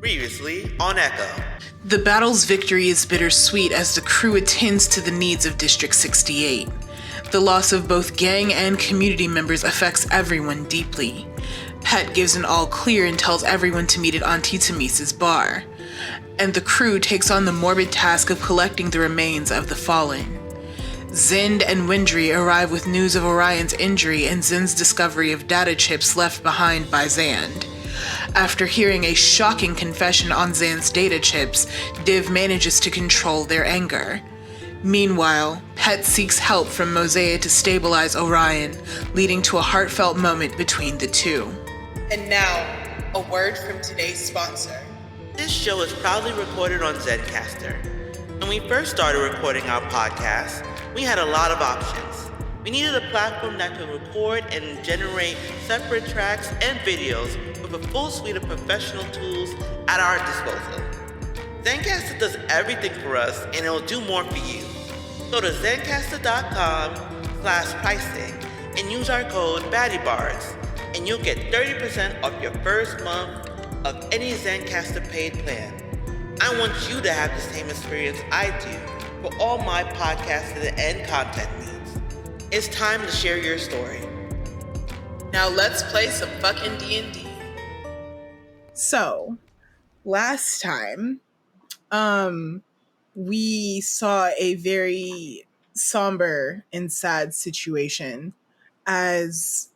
Previously on Echo. The battle's victory is bittersweet as the crew attends to the needs of District 68. The loss of both gang and community members affects everyone deeply. Pet gives an all clear and tells everyone to meet at Auntie Tamisa's bar. And the crew takes on the morbid task of collecting the remains of the fallen. Zend and Windry arrive with news of Orion's injury and Zend's discovery of data chips left behind by Zand. After hearing a shocking confession on Zand's data chips, Div manages to control their anger. Meanwhile, Pet seeks help from Mozaeya to stabilize Orion, leading to a heartfelt moment between the two. And now, a word from today's sponsor. This show is proudly recorded on Zencastr. When we first started recording our podcast, we had a lot of options. We needed a platform that could record and generate separate tracks and videos with a full suite of professional tools at our disposal. Zencastr does everything for us, and it'll do more for you. Go to zencastr.com/pricing and use our code BaddieBards, and you'll get 30% off your first month of any Zencastr paid plan. I want you to have the same experience I do for all my podcasting and content needs. It's time to share your story. Now let's play some fucking D&D. So, last time, we saw a very somber and sad situation as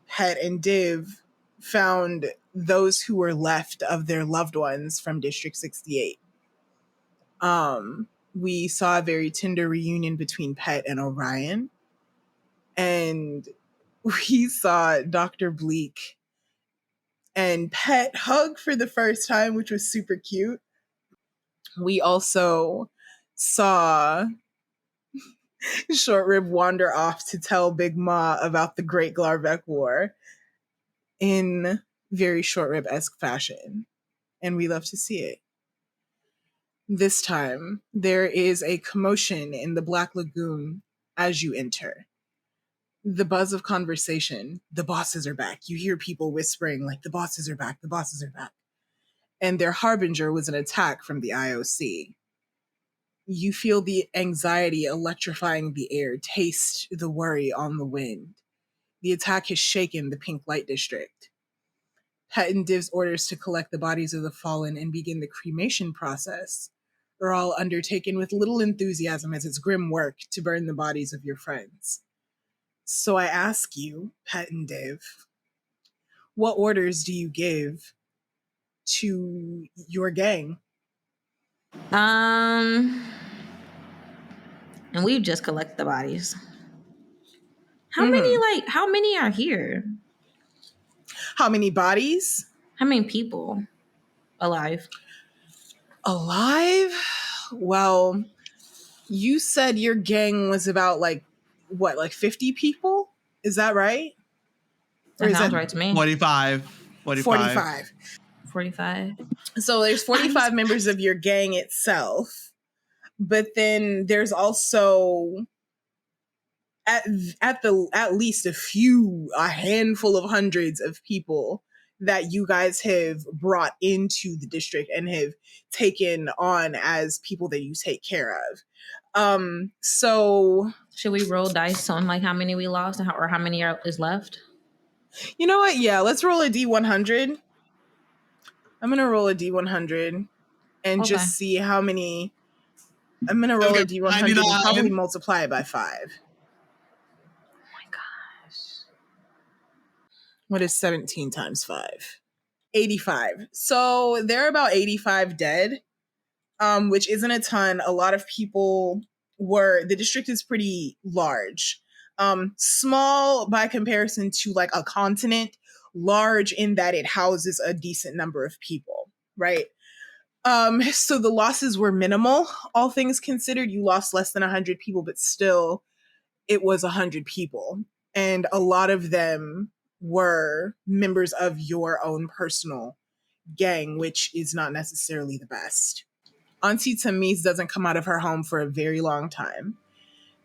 Pet and Div found those who were left of their loved ones from District 68. We saw a very tender reunion between Pet and Orion. And we saw Dr. Bleak and Pet hug for the first time, which was super cute. We also saw Short Rib wander off to tell Big Ma about the Great Glarvek War in very Short Rib-esque fashion. And we love to see it. This time, there is a commotion in the Black Lagoon as you enter. The buzz of conversation, the bosses are back. You hear people whispering like, the bosses are back, the bosses are back. And their harbinger was an attack from the IOC. You feel the anxiety electrifying the air, taste the worry on the wind. The attack has shaken the Pink Light District. Pet and Div's orders to collect the bodies of the fallen and begin the cremation process are all undertaken with little enthusiasm as it's grim work to burn the bodies of your friends. So I ask you, Pet and Div, what orders do you give to your gang? And we've just collected the bodies. How many are here? How many bodies? How many people alive? Alive? Well, you said your gang was about 50 people? Is that right? That sounds right to me. 45. So there's 45 members of your gang itself. But then there's also at least a handful of hundreds of people that you guys have brought into the district and have taken on as people that you take care of. So should we roll dice on how many we lost or how many is left? You know what? Yeah, let's roll a D100. I'm gonna roll a D100 and just see how many. I'm gonna roll a D100 and probably multiply it by 5. Oh my gosh. What is 17 times 5? 85. So there are about 85 dead, which isn't a ton. A lot of people the district is pretty large. Small by comparison to a continent, large in that it houses a decent number of people, right? So the losses were minimal. All things considered, you lost less than 100 people, but still it was 100 people. And a lot of them were members of your own personal gang, which is not necessarily the best. Auntie Tamise doesn't come out of her home for a very long time.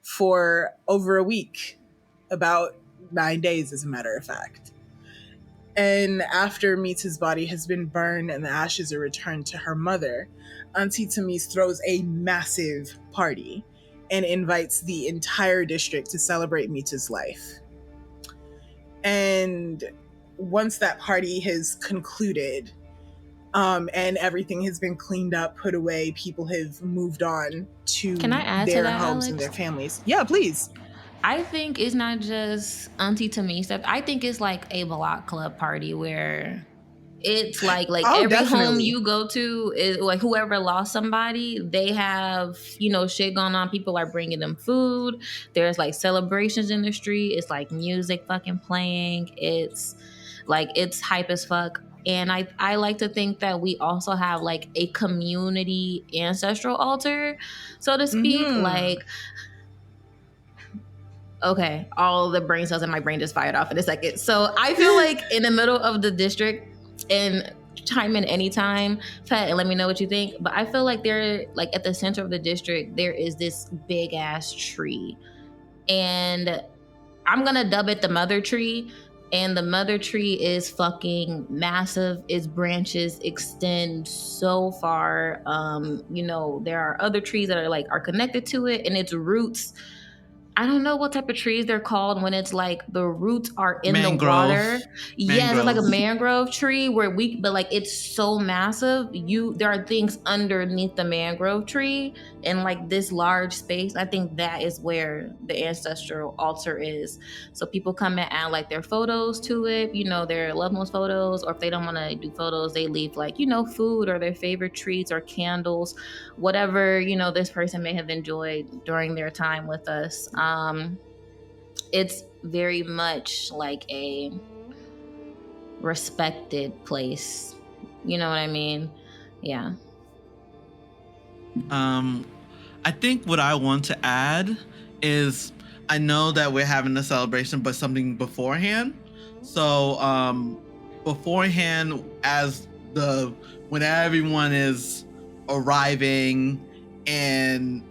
For over a week. About 9 days, as a matter of fact. And after Mita's body has been burned and the ashes are returned to her mother, Auntie Tamise throws a massive party and invites the entire district to celebrate Mita's life. And once that party has concluded, and everything has been cleaned up, put away, people have moved on to Can I add to their that, homes Alex? and their families. Yeah, please. I think it's not just Auntie Tamise. I think it's like a block club party where it's like every definitely. home you go to is like whoever lost somebody, they have, you know, shit going on. People are bringing them food. There's like celebrations in the street. It's like music fucking playing. It's like, it's hype as fuck. And I like to think that we also have like a community ancestral altar, so to speak. Like, okay, all the brain cells in my brain just fired off in a second. So I feel like in the middle of the district, and chime in anytime, Pat, and let me know what you think. But I feel like they're like at the center of the district, there is this big ass tree. And I'm gonna dub it the mother tree. And the mother tree is fucking massive. Its branches extend so far. You know, there are other trees that are connected to it, and its roots, I don't know what type of trees they're called when it's like the roots are in the water. Yes, it's like a mangrove tree but like it's so massive. There are things underneath the mangrove tree in like this large space. I think that is where the ancestral altar is. So people come and add like their photos to it, you know, their loved ones' photos, or if they don't want to do photos, they leave like, you know, food or their favorite treats or candles, whatever, you know, this person may have enjoyed during their time with us. It's very much like a respected place. You know what I mean? Yeah. I think what I want to add is, I know that we're having a celebration, but something beforehand. So beforehand, when everyone is arriving and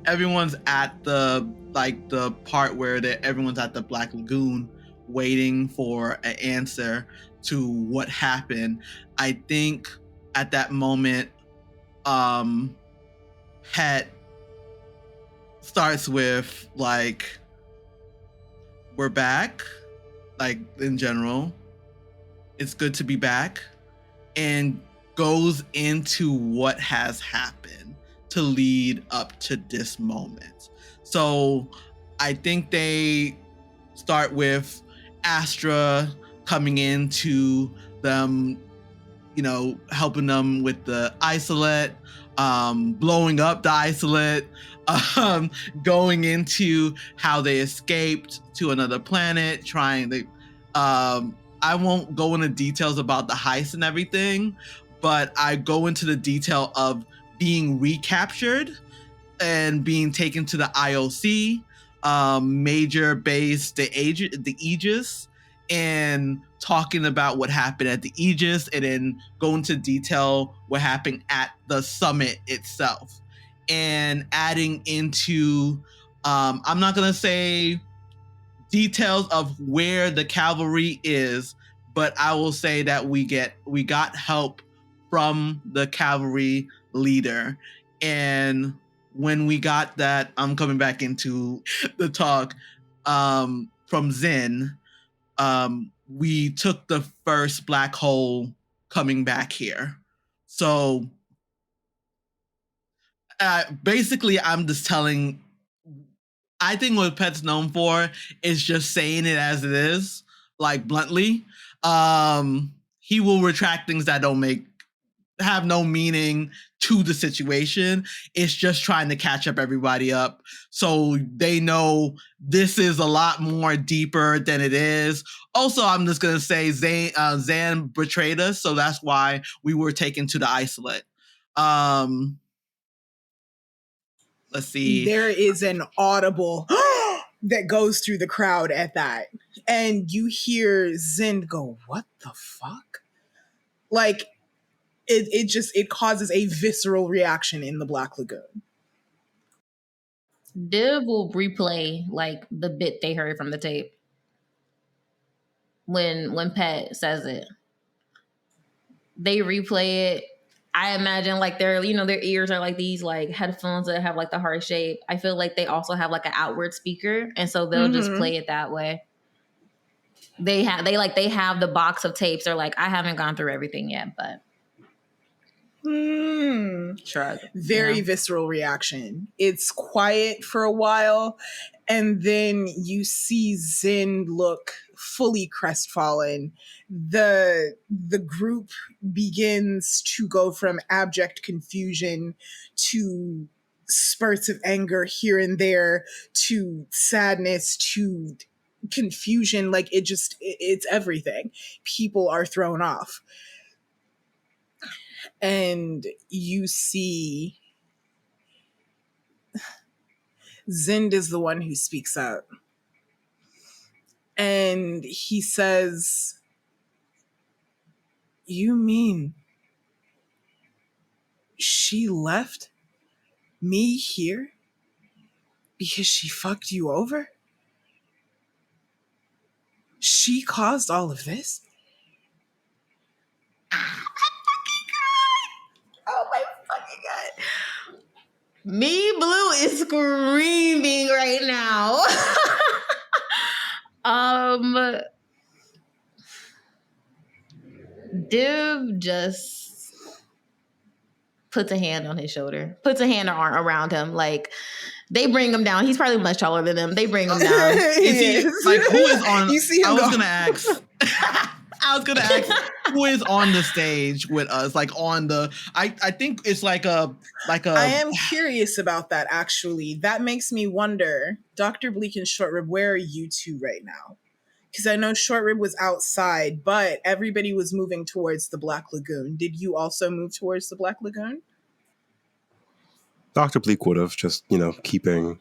everyone's at the part where everyone's at the Black Lagoon waiting for an answer to what happened. I think at that moment, Pet starts with like, we're back, like in general, it's good to be back, and goes into what has happened to lead up to this moment. So I think they start with Astra coming into them, you know, helping them with the isolate, blowing up the isolate, going into how they escaped to another planet, I won't go into details about the heist and everything, but I go into the detail of being recaptured and being taken to the IOC, major base, the Aegis, and talking about what happened at the Aegis, and then go into detail what happened at the summit itself, and adding into, I'm not gonna say details of where the cavalry is, but I will say that we got help from the cavalry leader. And when we got that, I'm coming back into the talk, from Zen, we took the first black hole coming back here. So basically, I'm just telling, I think what Pet's known for is just saying it as it is, like bluntly. He will retract things that have no meaning to the situation. It's just trying to catch up everybody up so they know this is a lot more deeper than it is. Also, I'm just gonna say Zan betrayed us, so that's why we were taken to the isolate. Let's see. There is an audible that goes through the crowd at that. And you hear Zend go, what the fuck? Like, it causes a visceral reaction in the Black Lagoon. Div will replay like the bit they heard from the tape when Pet says it. They replay it. I imagine like their ears are like these like headphones that have like the heart shape. I feel like they also have like an outward speaker, and so they'll just play it that way. They have the box of tapes. They're like, I haven't gone through everything yet, but shrug. Very visceral reaction. It's quiet for a while, and then you see Zin look fully crestfallen. The group begins to go from abject confusion to spurts of anger here and there to sadness to confusion. Like it's everything. People are thrown off. And you see Zind is the one who speaks up. And he says, "You mean she left me here because she fucked you over? She caused all of this?" Oh my fucking god. Me Blue is screaming right now. Div just puts a hand on his shoulder, puts a hand or arm around him. Like, they bring him down. He's probably much taller than them. They bring him down. Like, who is on? You see him I was gonna ask who is on the stage with us, like on the. I think it's like a. I am curious about that, actually. That makes me wonder, Dr. Bleak and Short Rib, where are you two right now? Because I know Short Rib was outside, but everybody was moving towards the Black Lagoon. Did you also move towards the Black Lagoon? Dr. Bleak would have, just, keeping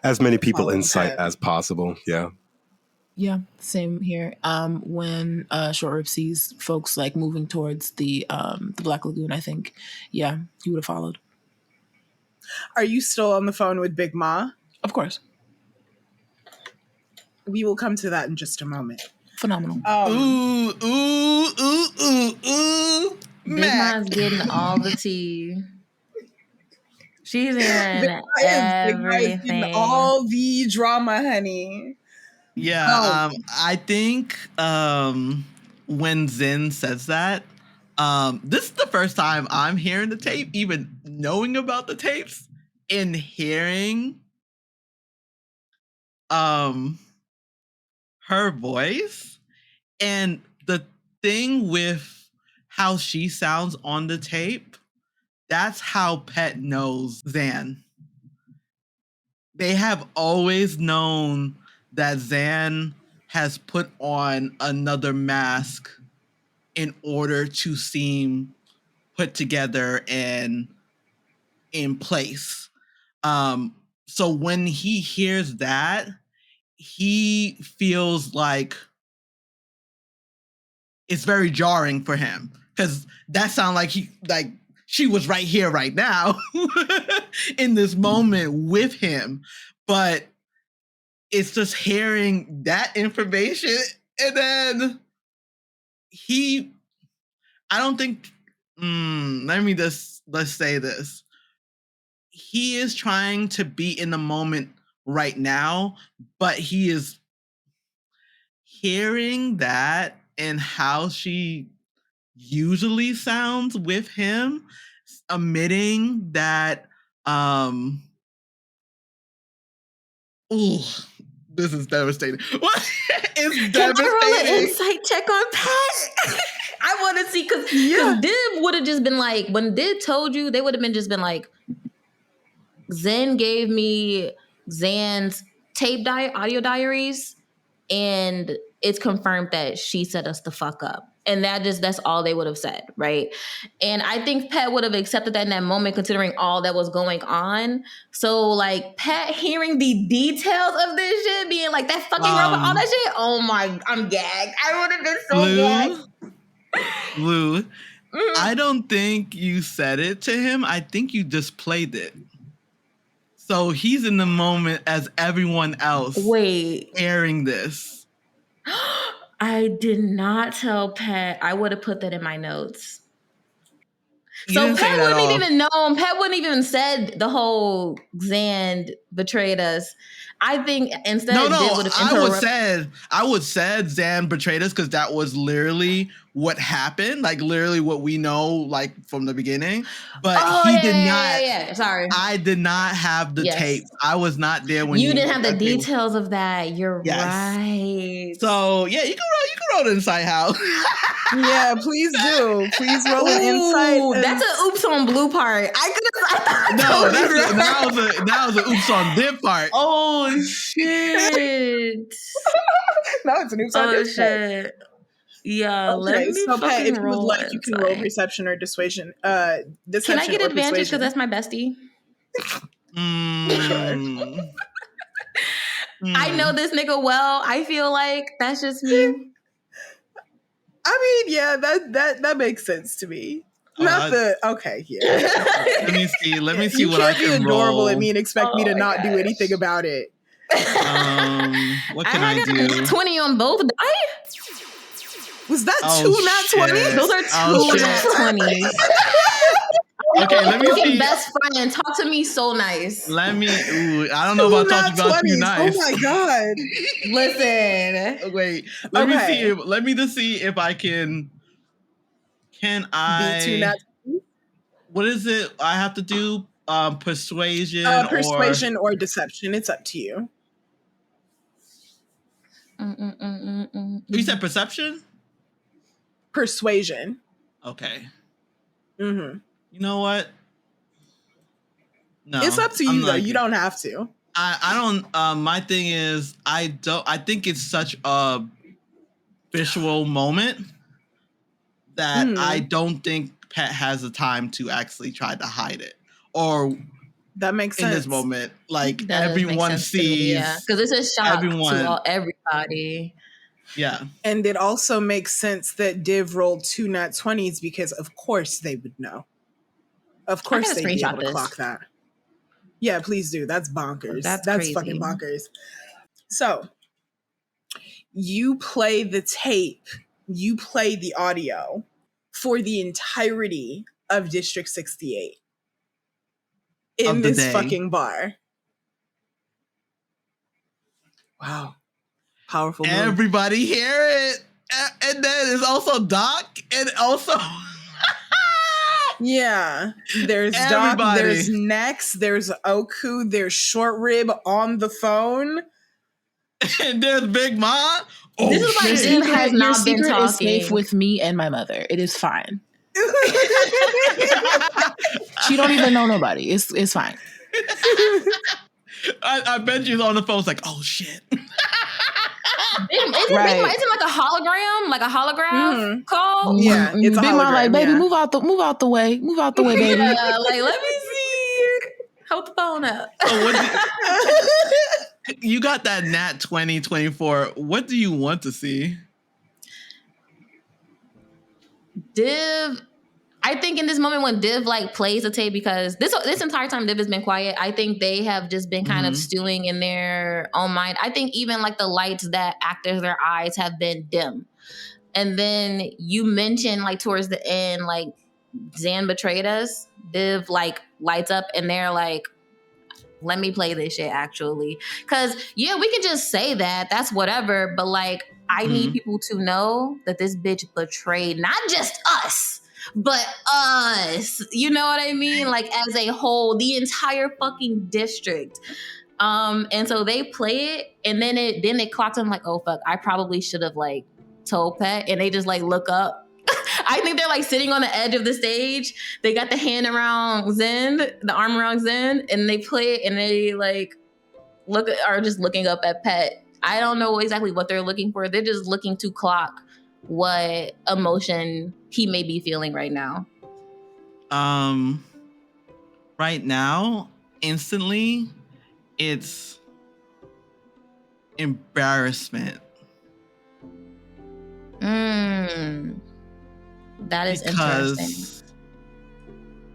as many people in sight as possible. Yeah. Yeah, same here. When Short Rib sees folks like moving towards the Black Lagoon, I think, yeah, he would have followed. Are you still on the phone with Big Ma? Of course. We will come to that in just a moment. Phenomenal. Big Ma's getting all the tea. She's hearing everything. All the drama, honey. Yeah, I think when Zin says that, this is the first time I'm hearing the tape, even knowing about the tapes, and hearing her voice. And the thing with how she sounds on the tape, that's how Pet knows Zan. They have always known that Zan has put on another mask in order to seem put together and in place. So when he hears that, he feels like it's very jarring for him, because that sounds like she was right here, right now, in this moment with him. But it's just hearing that information, and then I don't think, let's say this. He is trying to be in the moment right now, but he is hearing that and how she usually sounds with him, emitting that, this is devastating. What? It's devastating. Can I roll an insight check on Pat? I want to see, because Dib would have just been like, when Dib told you, they would have just been like, Zen gave me Zan's audio diaries, and it's confirmed that she set us the fuck up. And that's all they would have said, right? And I think Pet would have accepted that in that moment, considering all that was going on. So, like, Pet hearing the details of this shit, being like, that fucking robot, all that shit, oh my, I'm gagged. I would have been so gagged. Lou, I don't think you said it to him. I think you just played it. So he's in the moment as everyone else. Wait. Airing this. I did not tell Pet. I would have put that in my notes. You So didn't say Pet it at wouldn't all. even know. Pet wouldn't even said the whole Xand betrayed us. I think instead Div would have I would said Xand betrayed us because that was literally what happened, like literally what we know, like from the beginning. But he did not. Yeah. Sorry, I did not have the tape. I was not there when you didn't have the details of that. You're right. So yeah, you can roll the insight, Hal. Yeah, please do. Please roll an insight. That's an oops on blue part. That was an oops on Div part. Oh shit! No, it's an oops on Div part. Yeah, okay, so Pat, if you would like, you can roll insight. perception or dissuasion. Deception. Can I get or advantage persuasion. because that's my bestie? I know this nigga well. I feel like that's just me. I mean, yeah, that makes sense to me. Okay, yeah. Let me see you what I can roll. You can't be adorable at me and expect me to not do anything about it. What can I do? 20 on both die? Was that two nat 20s? Those are two nat 20s. Okay, let me see. Best friend, talk to me so nice. I don't know about talking about you nice. Oh my god. Listen. Wait, let me just see if I can I be two nat 20s? What is it I have to do? Persuasion or deception. It's up to you. You said perception? Persuasion. Okay. Mm-hmm. You know what? No. It's up to you though. You don't have to. I don't my thing is I think it's such a visual moment that I don't think Pet has the time to actually try to hide it. Or that makes sense. In this moment, like everyone sees. Yeah, because it's a shock to everybody. Yeah. And it also makes sense that Div rolled two nat 20s because of course they would know. Of course they'd be able to clock that. Yeah, please do. That's bonkers. That's fucking bonkers. So you play the tape, you play the audio for the entirety of District 68 in this fucking bar. Wow. Powerful move. Everybody hear it. And then there's also Doc and also yeah, there's Doc, there's Nex, there's Oku, there's Short Rib on the phone. And there's Big Ma. This is why Div has not been talking. Is safe with me and my mother. It is fine. She don't even know nobody. It's fine. I bet she's on the phone. It's like, oh shit. Isn't like a hologram? Like a holograph call? Yeah, it's a Big hologram. Mom like, baby, move out the way, baby. Yeah, like let me see. Hold the phone up. So you got that nat 20, 24. What do you want to see? Div, I think in this moment when Div like plays the tape, because this entire time Div has been quiet, I think they have just been kind of stewing in their own mind. I think even like the lights that act as their eyes have been dim. And then you mentioned like towards the end, like Xand betrayed us. Div like lights up and they're like, let me play this shit actually. Cause yeah, we can just say that, that's whatever. But like, I need people to know that this bitch betrayed not just us, but us. You know what I mean? Like as a whole, the entire fucking district. And so they play it and then it clocks them like, oh fuck, I probably should have like told Pet, and they just like look up. I think they're like sitting on the edge of the stage. They got the hand around Xand, the arm around Xand, and they play it and they like are just looking up at Pet. I don't know exactly what they're looking for. They're just looking to clock what emotion he may be feeling right now. Right now, instantly, it's embarrassment. That is interesting.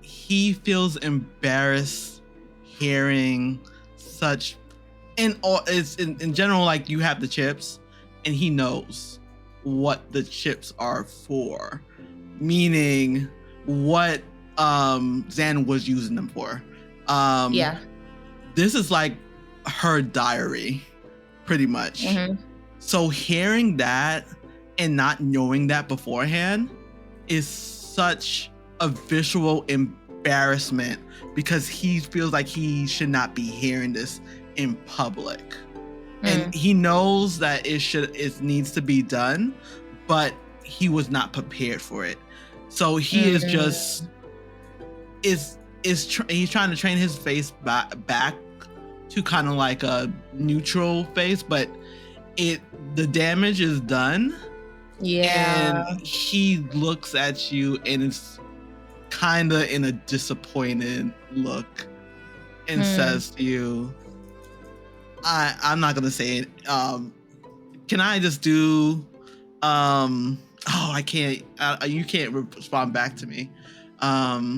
He feels embarrassed hearing such in general, like you have the chips and he knows what the chips are for, meaning what Zan was using them for. This is like her diary, pretty much. So hearing that and not knowing that beforehand is such a visual embarrassment, because he feels like he should not be hearing this in public. And he knows that it needs to be done, but he was not prepared for it. So he is just he's trying to train his face back to kind of like a neutral face, but the damage is done. And he looks at you and it's kind of in a disappointed look and says to you, I'm not gonna say it. Can I just do I can't, you can't respond back to me. I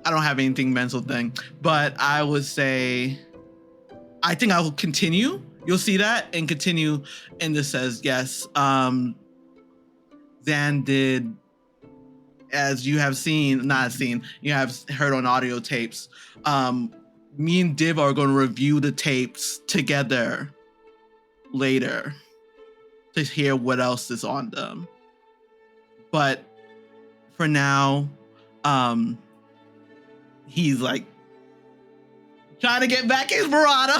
don't have anything mental thing, but I would say, I think I will continue. You'll see that and continue. And this says, yes, Zan did, as you have seen, you have heard on audio tapes. Me and Div are going to review the tapes together later to hear what else is on them. But for now, he's like trying to get back his bravado.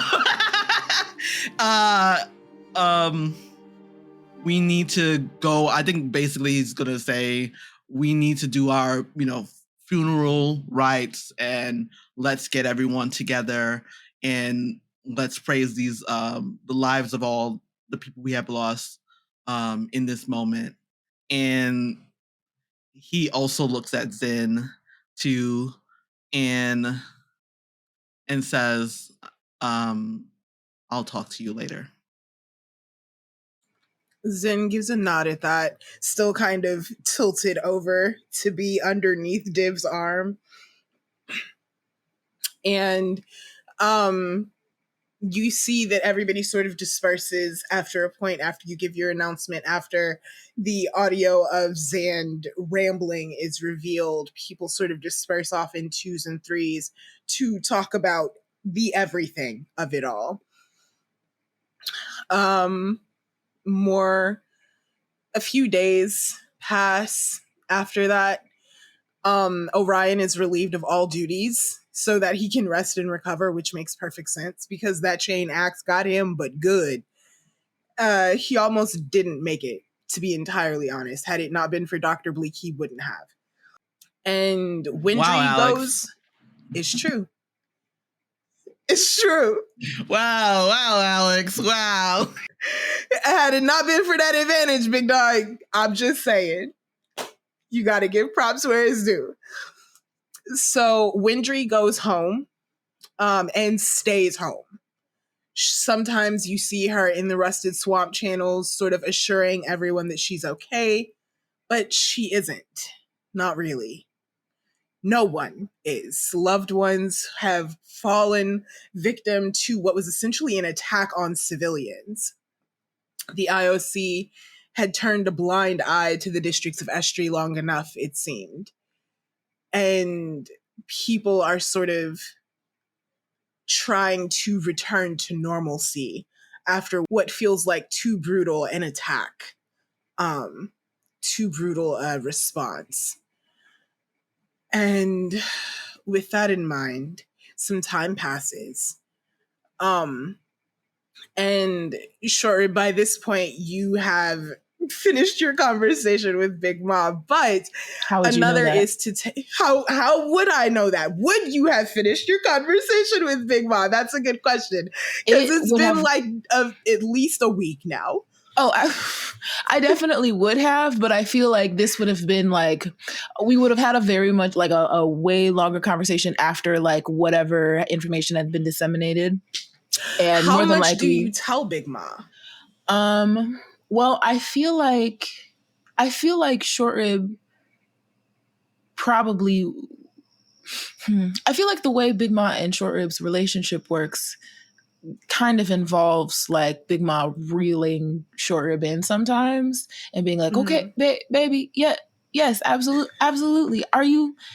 We need to go. I think basically he's gonna say we need to do our, funeral rites, and let's get everyone together and let's praise these the lives of all the people we have lost in this moment. And he also looks at Zin too and says, I'll talk to you later. Zin gives a nod at that, still kind of tilted over to be underneath Div's arm. And you see that everybody sort of disperses after a point, after you give your announcement, after the audio of Zan rambling is revealed. People sort of disperse off in twos and threes to talk about the everything of it all. A few days pass after that. Orion is relieved of all duties so that he can rest and recover, which makes perfect sense because that chain axe got him, but good. He almost didn't make it, to be entirely honest. Had it not been for Dr. Bleak, he wouldn't have. And Windry goes, it's true. It's true. Wow, Alex, wow. Had it not been for that advantage, big dog, I'm just saying, you got to give props where it's due. So Windry goes home and stays home. Sometimes you see her in the rusted swamp channels, sort of assuring everyone that she's okay, but she isn't. Not really. No one is. Loved ones have fallen victim to what was essentially an attack on civilians. The IOC had turned a blind eye to the districts of Estrie long enough, it seemed. And people are sort of trying to return to normalcy after what feels like too brutal an attack, too brutal a response. And with that in mind, some time passes. And sure, by this point, you have finished your conversation with Big Mom, but how would another you know that? is to how would I know that? Would you have finished your conversation with Big Mom? That's a good question, because it's been like at least a week now. Oh, I definitely would have, but I feel like this would have been like, we would have had a very much like a way longer conversation after like whatever information had been disseminated. And how more than much likely, do you tell Big Ma? Well, I feel like Short Rib probably I feel like the way Big Ma and Short Rib's relationship works kind of involves like Big Ma reeling Short Rib in sometimes and being like, okay, baby, yeah, yes, absolutely.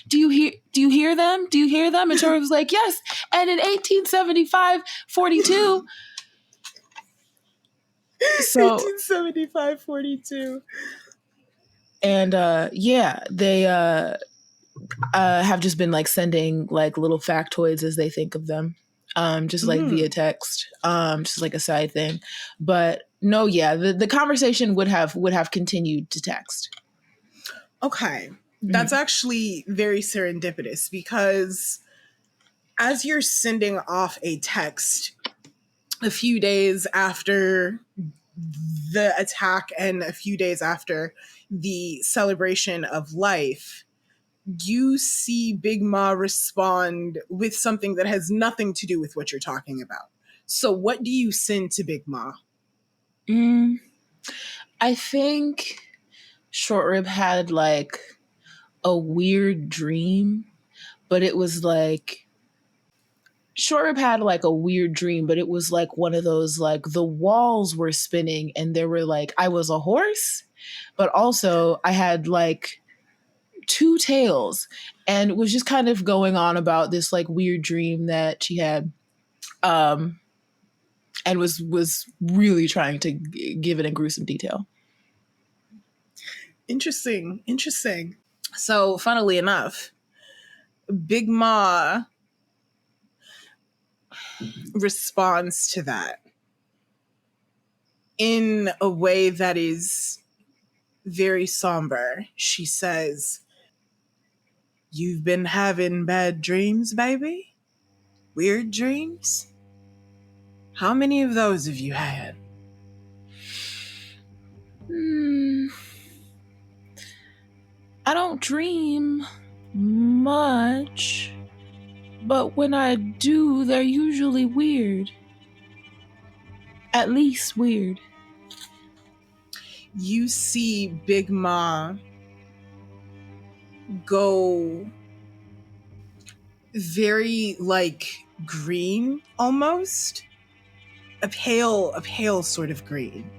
Do you hear them? Do you hear them? And Short Rib's like, yes. And in 1875, 42. So 1875, 42. And they have just been like sending like little factoids as they think of them, just like via text, just like a side thing. But no, yeah, the conversation would have continued to text. Okay, that's actually very serendipitous, because as you're sending off a text a few days after the attack and a few days after the celebration of life, you see Big Ma respond with something that has nothing to do with what you're talking about. So what do you send to Big Ma? I think Short Rib had like a weird dream, but it was like Short Rib had like a weird dream, but it was like one of those, like the walls were spinning and there were like, I was a horse, but also I had like two tails, and was just kind of going on about this like weird dream that she had, and was really trying to give it in gruesome detail. Interesting. So, funnily enough, Big Ma responds to that in a way that is very somber. She says, "You've been having bad dreams, baby? Weird dreams? How many of those have you had?" I don't dream much, but when I do, they're usually weird. At least weird. You see Big Ma go very like green, almost a pale sort of green,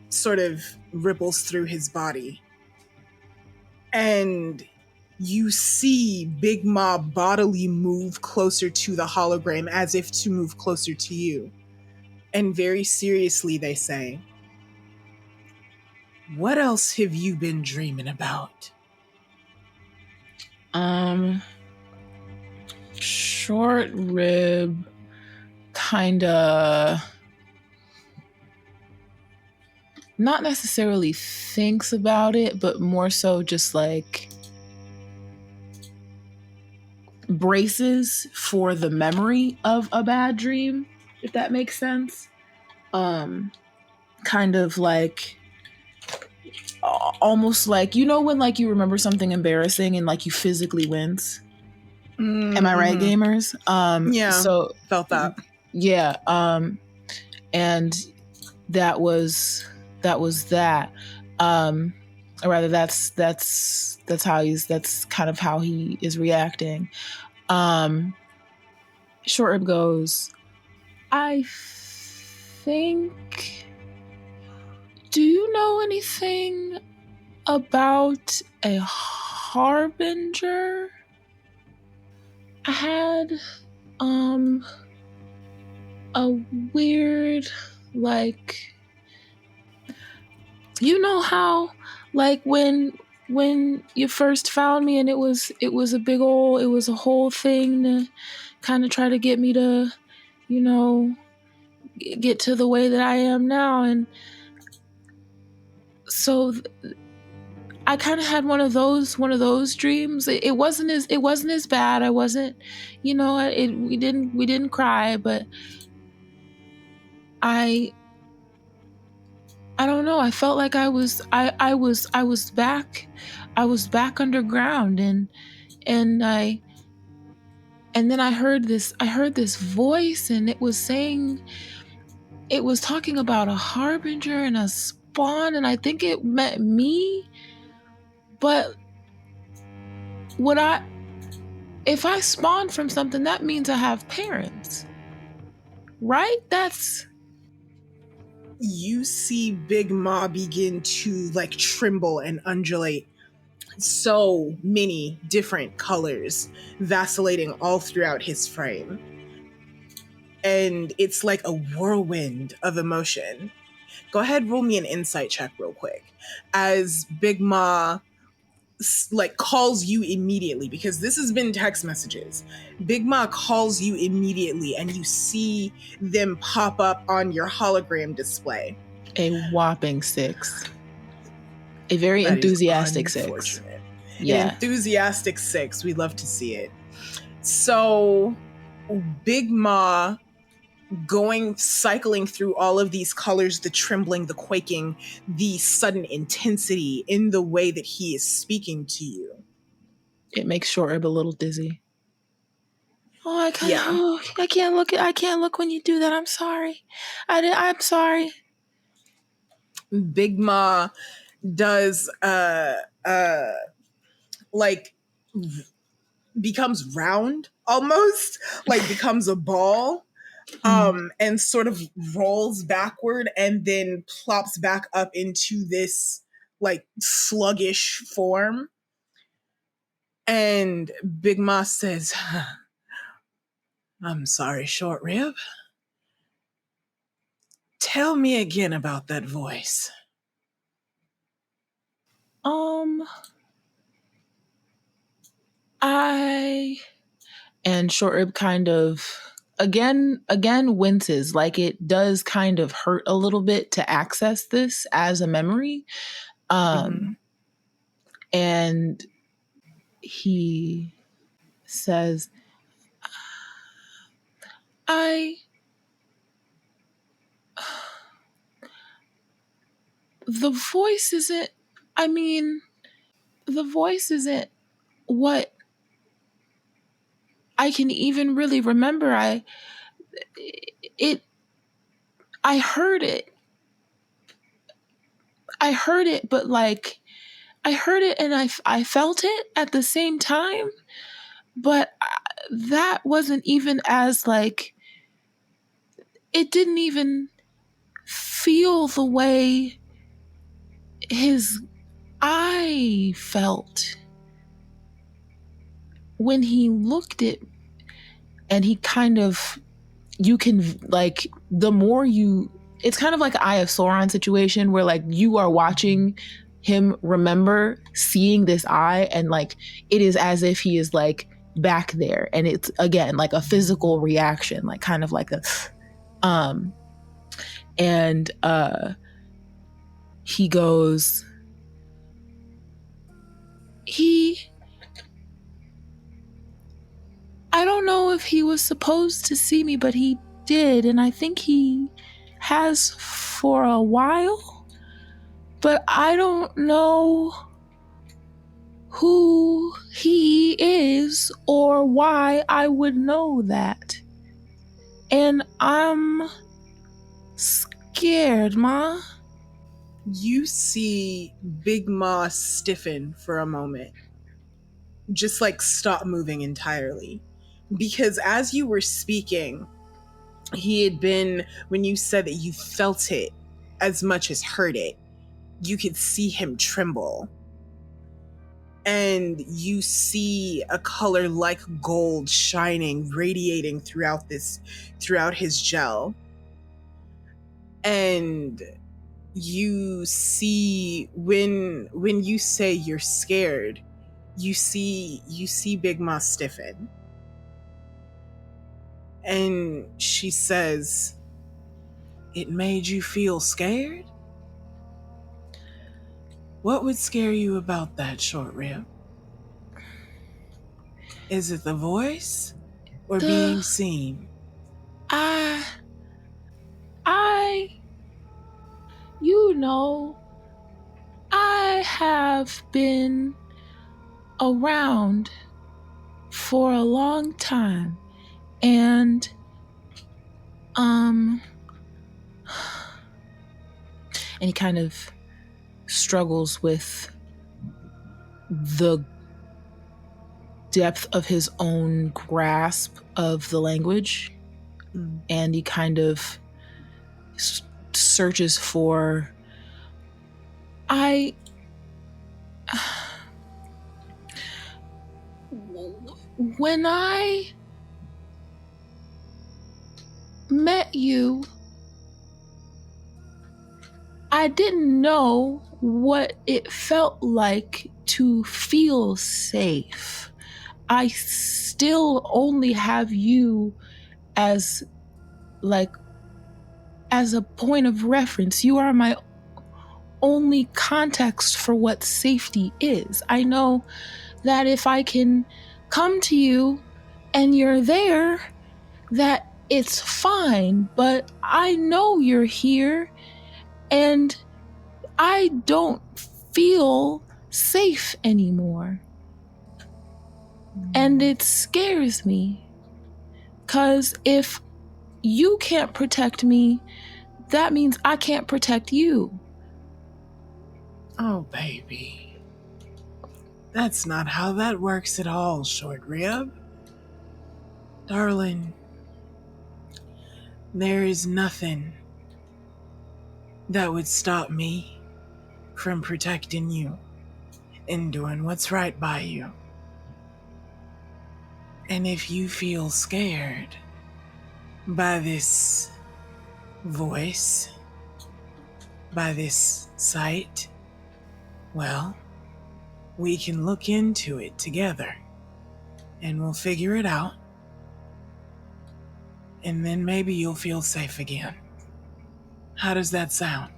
sort of ripples through his body, and you see Big Ma bodily move closer to the hologram, as if to move closer to you, and very seriously they say, "What else have you been dreaming about?" Short Rib kinda not necessarily thinks about it, but more so just like braces for the memory of a bad dream, if that makes sense. Kind of like almost like, you know, when like you remember something embarrassing and like you physically wince. Am I right, gamers? Yeah, so felt that. Yeah, and that was that. Or rather, that's kind of how he is reacting. Short Rib goes, I think. Do you know anything about a harbinger? I had a weird, like, you know how like when you first found me and it was a whole thing to kind of try to get me to, you know, get to the way that I am now. And so I kind of had one of those dreams. It wasn't as bad. I wasn't, you know, we didn't cry, but I don't know. I felt like I was back underground, and then I heard this voice, and it was talking about a harbinger and a spawn, and I think it meant me, but if I spawn from something, that means I have parents, right? You see Big Ma begin to like tremble and undulate. So many different colors vacillating all throughout his frame. And it's like a whirlwind of emotion. Go ahead, roll me an insight check real quick. As Big Ma like calls you immediately, because this has been text messages. Big Ma calls you immediately and you see them pop up on your hologram display. A whopping 6. A very That is enthusiastic 6. unfortunate. Yeah. An enthusiastic 6. We love to see it. So Big Ma cycling through all of these colors, the trembling, the quaking, the sudden intensity in the way that he is speaking to you. It makes Short Rib a little dizzy. Oh, I can't. Yeah. Oh, I can't look when you do that. I'm sorry. I'm sorry. Big Ma does like becomes round almost, like becomes a ball. And sort of rolls backward and then plops back up into this like sluggish form. And Big Ma says, I'm sorry, Short Rib. Tell me again about that voice. And Short Rib kind of again winces, like it does kind of hurt a little bit to access this as a memory. And he says, the voice isn't what I can even really remember. I heard it. But like I heard it and I felt it at the same time, but that wasn't even as like, it didn't even feel the way his eye felt when he looked at, and he kind of, you can like, the more you, it's kind of like an Eye of Sauron situation where like you are watching him remember seeing this eye, and like it is as if he is like back there, and it's again like a physical reaction, like kind of like a and he goes, I don't know if he was supposed to see me, but he did, and I think he has for a while, but I don't know who he is or why I would know that. And I'm scared, Ma. You see Big Ma stiffen for a moment. Just like stop moving entirely. Because as you were speaking, he had been, when you said that you felt it as much as heard it, you could see him tremble. And you see a color like gold shining, radiating throughout his gel. And you see, when you say you're scared, you see Big Ma stiffen. And she says, it made you feel scared? What would scare you about that, Short Rib? Is it the voice or being seen? I have been around for a long time, and he kind of struggles with the depth of his own grasp of the language. And he kind of searches for... When I met you, I didn't know what it felt like to feel safe. I still only have you as a point of reference. You are my only context for what safety is. I know that if I can come to you and you're there, that it's fine, but I know you're here and I don't feel safe anymore. And it scares me, 'cause if you can't protect me, that means I can't protect you. Oh, baby. That's not how that works at all, Short Rib. Darling, there is nothing that would stop me from protecting you and doing what's right by you. And if you feel scared by this voice, by this sight, well, we can look into it together and we'll figure it out. And then maybe you'll feel safe again. How does that sound?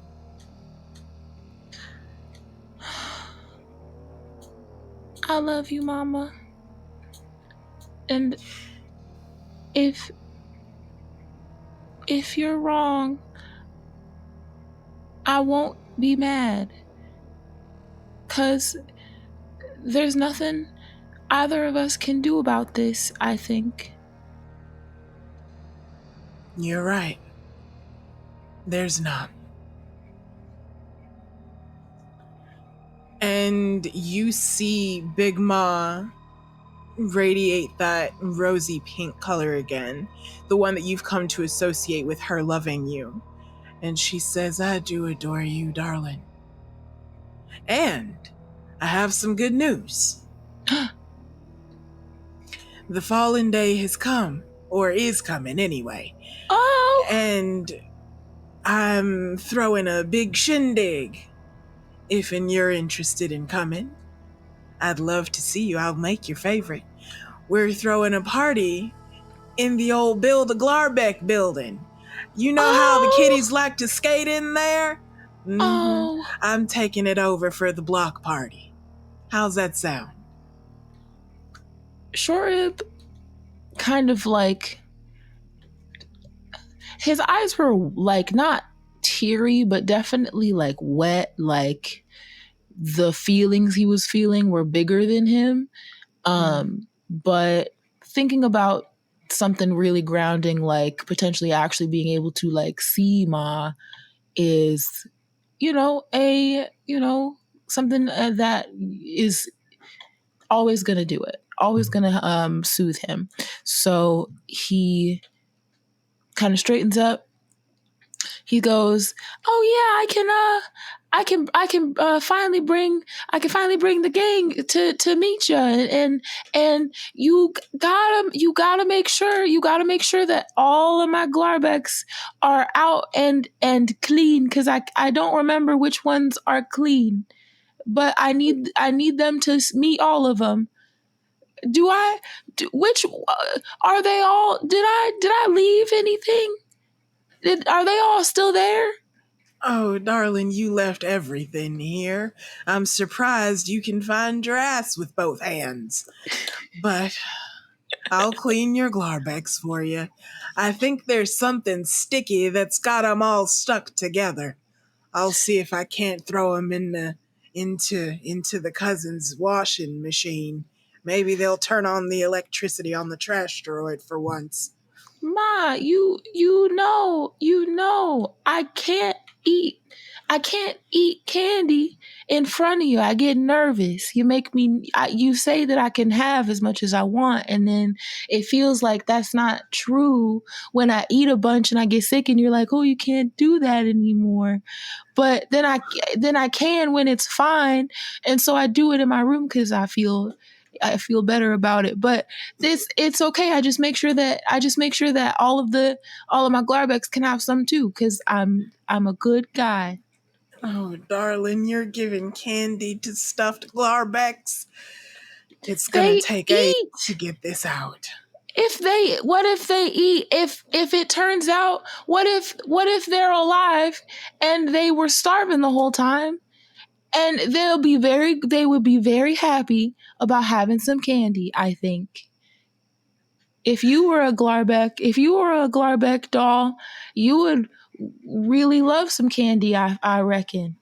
I love you, Mama. And if you're wrong, I won't be mad. 'Cause there's nothing either of us can do about this, I think. You're right. There's not. And you see Big Ma radiate that rosy pink color again, the one that you've come to associate with her loving you. And she says, I do adore you, darling. And I have some good news. The fallen day has come, or is coming anyway. Oh! And I'm throwing a big shindig. If you're interested in coming, I'd love to see you. I'll make your favorite. We're throwing a party in the old Build-A-Glarbeck building. You know how the kiddies like to skate in there? Mm-hmm. Oh. I'm taking it over for the block party. How's that sound? Shorib kind of like... His eyes were like not teary, but definitely like wet, like the feelings he was feeling were bigger than him. But thinking about something really grounding, like potentially actually being able to like see Ma is, something that is always going to do it, always going to soothe him. So he kind of straightens up. He goes, "Oh yeah, I can finally bring the gang to meet you, and you gotta make sure that all of my Glarbecks are out and clean, because I don't remember which ones are clean, but I need them to meet all of them. Which are they all? Did I leave anything? Are they all still there?" Oh, darling, you left everything here. I'm surprised you can find your ass with both hands. But I'll clean your Glarbecks for you. I think there's something sticky that's got them all stuck together. I'll see if I can't throw them into the cousin's washing machine. Maybe they'll turn on the electricity on the trash droid for once. Ma, you know, I can't eat. I can't eat candy in front of you. I get nervous. You say that I can have as much as I want. And then it feels like that's not true when I eat a bunch and I get sick and you're like, oh, you can't do that anymore. But then I can when it's fine. And so I do it in my room because I feel better about it. But it's okay. I just make sure that all of my Glarbecks can have some too, because I'm a good guy. Oh, darling, you're giving candy to stuffed Glarbecks. It's gonna take 8 to get this out. What if they eat? If it turns out, what if they're alive and they were starving the whole time, and they would be very happy about having some candy. I think if you were a Glarbeck doll, you would really love some candy. I reckon.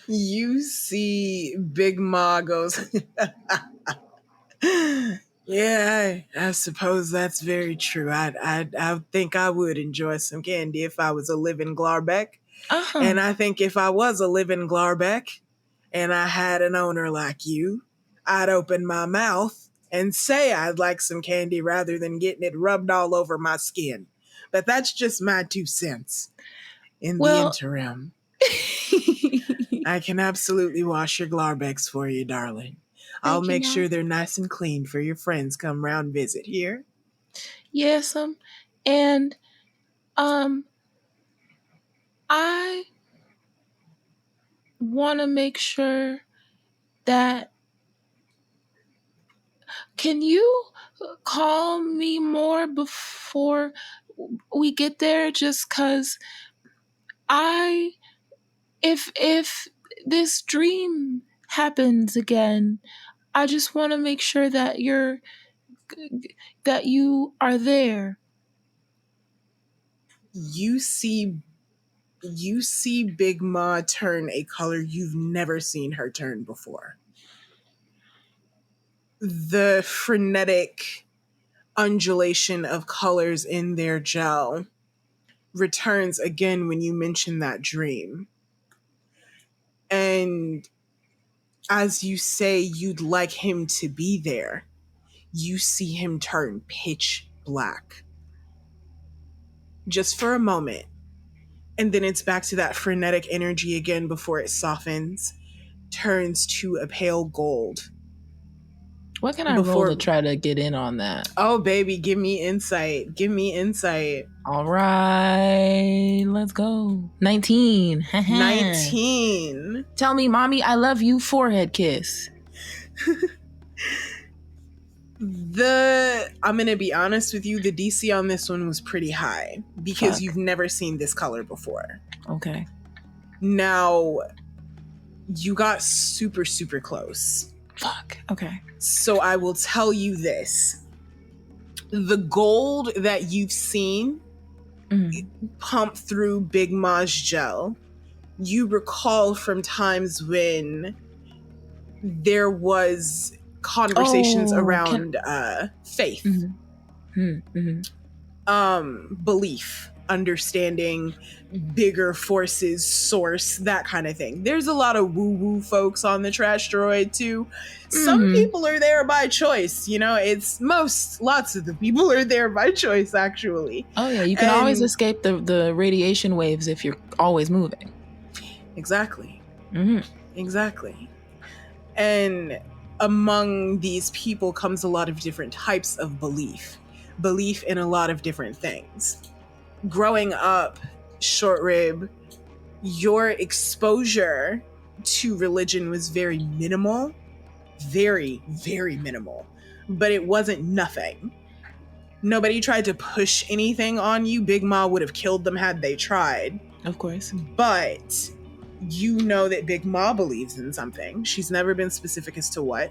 You see Big Ma goes, yeah, I suppose that's very true. I think I would enjoy some candy if I was a living Glarbeck. Uh-huh. And I think if I was a living Glarbeck and I had an owner like you, I'd open my mouth and say I'd like some candy rather than getting it rubbed all over my skin. But that's just my 2 cents. In the interim, I can absolutely wash your Glarbecks for you, darling. I'll make sure they're nice and clean for your friends come round visit here. Yes, and I want to make sure that. Can you call me more before we get there? Just 'cause if this dream happens again, I just want to make sure that you are there. You see Big Ma turn a color you've never seen her turn before. The frenetic undulation of colors in their gel returns again when you mention that dream. And as you say you'd like him to be there, you see him turn pitch black. Just for a moment. And then it's back to that frenetic energy again before it softens, turns to a pale gold. What can I roll to try to get in on that? Oh, baby, give me insight. All right, let's go. 19. 19. Tell me, mommy, I love you, forehead kiss. I'm going to be honest with you, the DC on this one was pretty high because you've never seen this color before. Okay. Now, you got super, super close. Fuck. Okay. So I will tell you this. The gold that you've seen pump through Big Ma's gel, you recall from times when there was conversations around faith, belief, understanding bigger forces, source, that kind of thing. There's a lot of woo-woo folks on the trash droid too. Some people are there by choice, lots of the people are there by choice, actually. Oh yeah, you can always escape the radiation waves if you're always moving. Exactly. Exactly. And among these people comes a lot of different types of belief in a lot of different things. Growing up, Short Rib, your exposure to religion was very minimal, very, very minimal, but it wasn't nothing. Nobody tried to push anything on you. Big Ma would have killed them had they tried. Of course. But you know that Big Ma believes in something. She's never been specific as to what.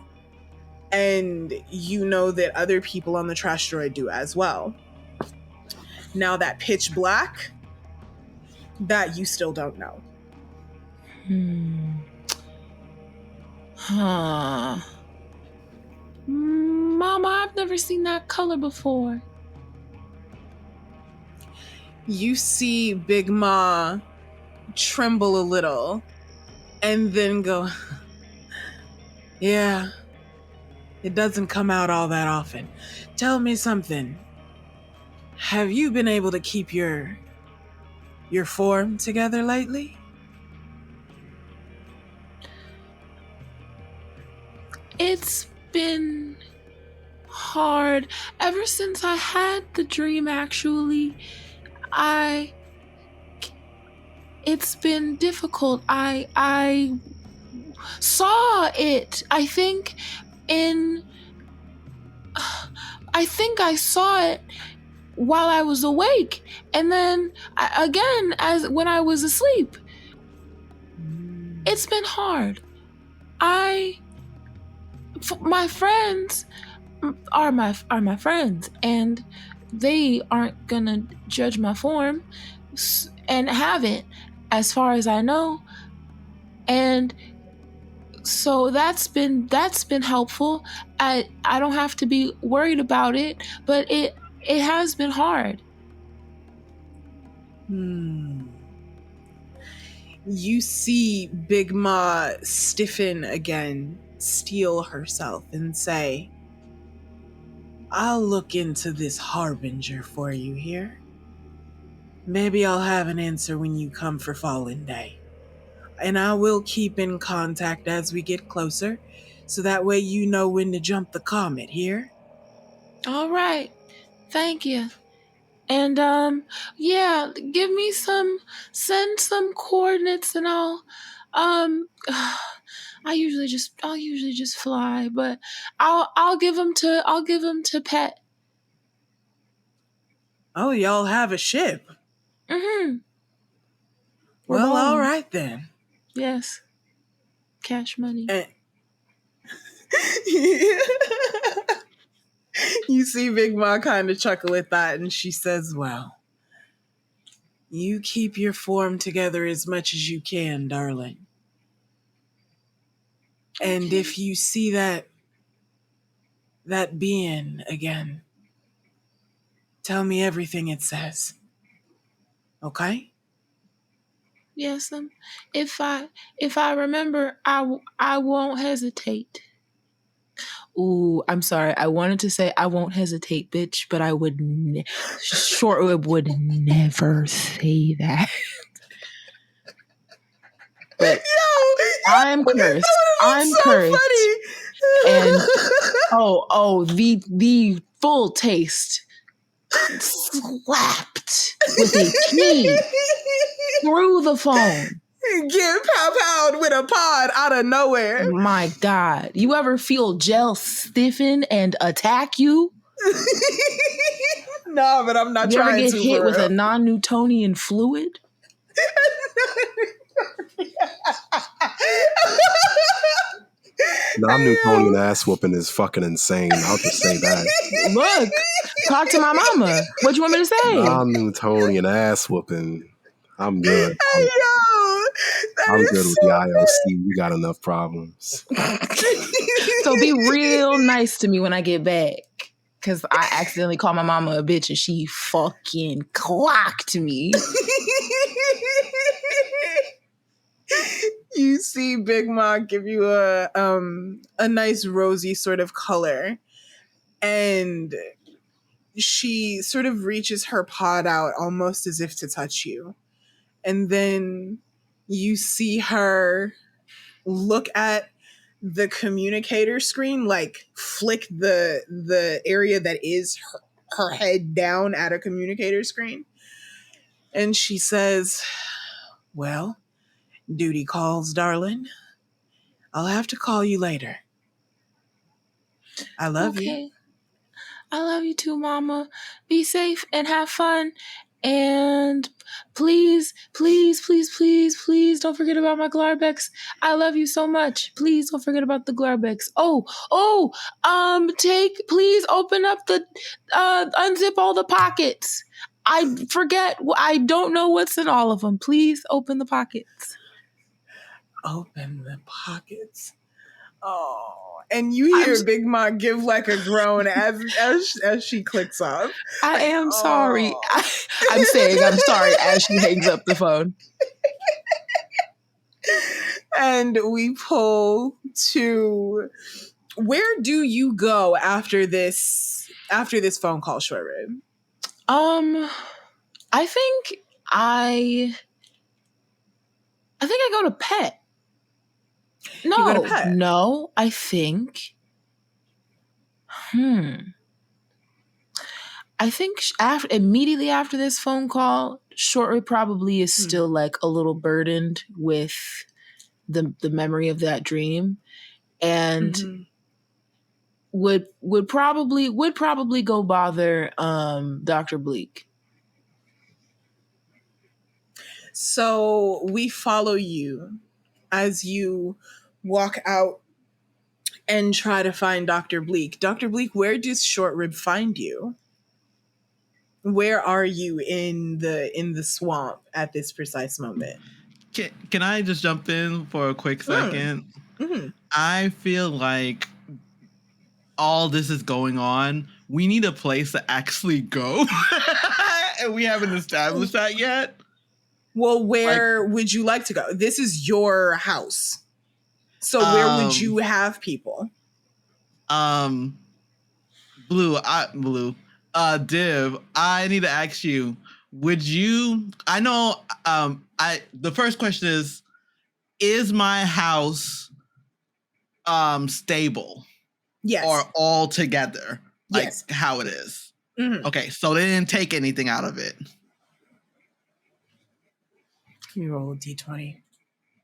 And you know that other people on the trash droid do as well. Now that pitch black, that you still don't know. Mama, I've never seen that color before. You see Big Ma tremble a little and then go, yeah, it doesn't come out all that often. Tell me something. Have you been able to keep your form together lately? It's been hard ever since I had the dream. Actually, it's been difficult. I saw it. I think I saw it while I was awake, and then again as when I was asleep. It's been hard. My friends are my friends, and they aren't gonna judge my form, and haven't, as far as I know. And so that's been helpful. I don't have to be worried about it, but it has been hard. You see Big Ma stiffen again, steel herself, and say, I'll look into this harbinger for you here. Maybe I'll have an answer when you come for Fallen Day. And I will keep in contact as we get closer, so that way you know when to jump the comet here. All right. Thank you. And yeah, send some coordinates, and I'll usually just fly, but I'll give them to Pet. Oh, y'all have a ship? Mm-hmm. Well, all right then. Yes. Cash money. You see Big Ma kind of chuckle at that, and she says, well, you keep your form together as much as you can, darling. Okay. And if you see that being again, tell me everything it says. Okay? Yes, if I remember, I won't hesitate. Ooh, I'm sorry. I wanted to say I won't hesitate, bitch, but I would would never say that. But I'm cursed. I'm so cursed. Funny. And the full taste slapped with a key through the phone. Get pow-powed with a pod out of nowhere. My God. You ever feel gel stiffen and attack you? No, but I'm not trying to. You ever get hit with a non-Newtonian fluid? Non-Newtonian ass whooping is fucking insane. I'll just say that. Look, talk to my mama. What you want me to say? Non-Newtonian ass whooping. I'm good. Hey, I'm good with the IOC. We got enough problems. So be real nice to me when I get back. Because I accidentally called my mama a bitch and she fucking clocked me. You see Big Ma give you a nice rosy sort of color. And she sort of reaches her pod out almost as if to touch you. And then you see her look at the communicator screen, like flick the area that is her head down at a communicator screen. And she says, well, duty calls, darling. I'll have to call you later. I love you. I love you too, Mama. Be safe and have fun. And please, please, please, please, please don't forget about my Glarbex. I love you so much. Please don't forget about the Glarbex. Please open up the, unzip all the pockets. I forget. I don't know what's in all of them. Please open the pockets. Open the pockets. Oh. And you hear Big Ma give like a groan as she clicks off. I am sorry. I'm saying I'm sorry as she hangs up the phone. And we pull to, where do you go after this phone call, Short Rib? I think I go to Pet. No, You go to Pet. No, I think. I think immediately after this phone call, Short Rib probably is still like a little burdened with the memory of that dream, and would probably go bother Dr. Bleak. So we follow you as you walk out and try to find Dr. Bleak. Dr. Bleak, where does Short Rib find you? Where are you in the swamp at this precise moment? Can I just jump in for a quick second? I feel like all this is going on. We need a place to actually go. And we haven't established that yet. Well, where would you like to go? This is your house. So where would you have people? Blue. Div, I need to ask you, would you, I know, the first question is my house, stable? Yes. Or all together? Like Yes. how it is? Okay, so they didn't take anything out of it. You roll a d20.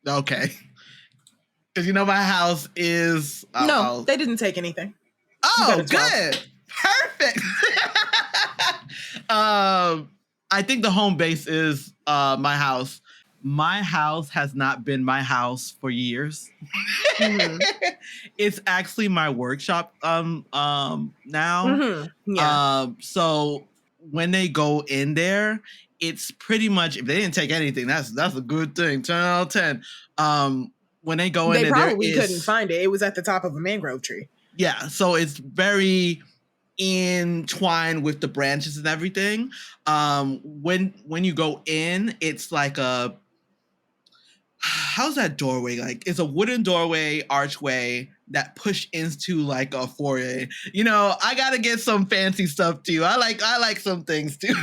Okay. Because my house is... No, they didn't take anything. Oh, good. Perfect. I think the home base is my house. My house has not been my house for years. It's actually my workshop now. Yeah. So when they go in there, it's pretty much, if they didn't take anything, that's a good thing. 10 out of 10. When they go in they there, probably couldn't find it. It was at the top of a mangrove tree. Yeah, so it's very entwined with the branches and everything. When you go in, it's like a, how's that doorway like? It's a wooden doorway, archway that push into like a foyer. I gotta get some fancy stuff too. I like some things too.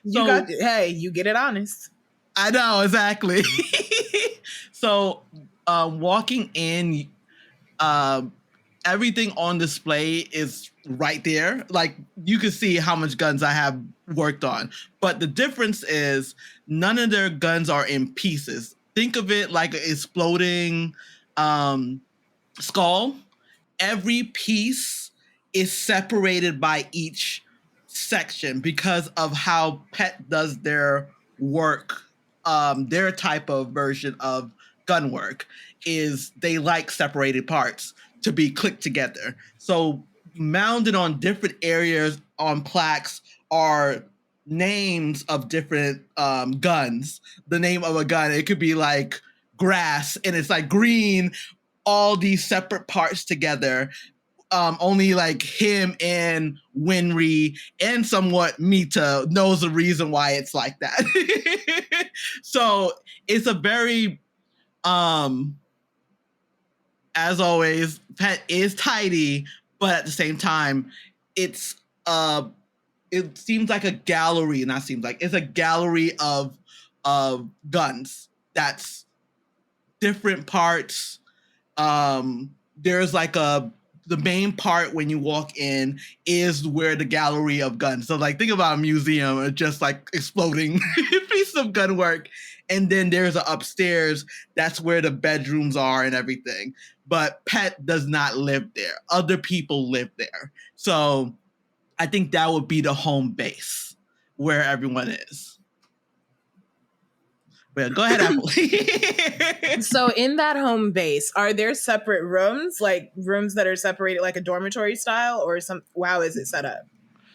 You get it honest. I know, exactly. So walking in, everything on display is right there. Like, you can see how much guns I have worked on. But the difference is none of their guns are in pieces. Think of it like an exploding skull. Every piece is separated by each section because of how Pet does their work. Their type of version of gun work is they like separated parts to be clicked together. So mounted on different areas on plaques are names of different guns. The name of a gun, it could be like grass and it's like green, all these separate parts together. Only like him and Winry and somewhat Mita knows the reason why it's like that. So it's a very, as always, Pet is tidy, but at the same time, it seems like a gallery, it's a gallery of guns. That's different parts. There's like the main part when you walk in is where the gallery of guns. So like, think about a museum of just like exploding piece of gun work. And then there's an upstairs. That's where the bedrooms are and everything. But Pet does not live there. Other people live there. So I think that would be the home base where everyone is. Well, go ahead, Apple. So in that home base, are there separate rooms, like rooms that are separated like a dormitory style, or how is it set up?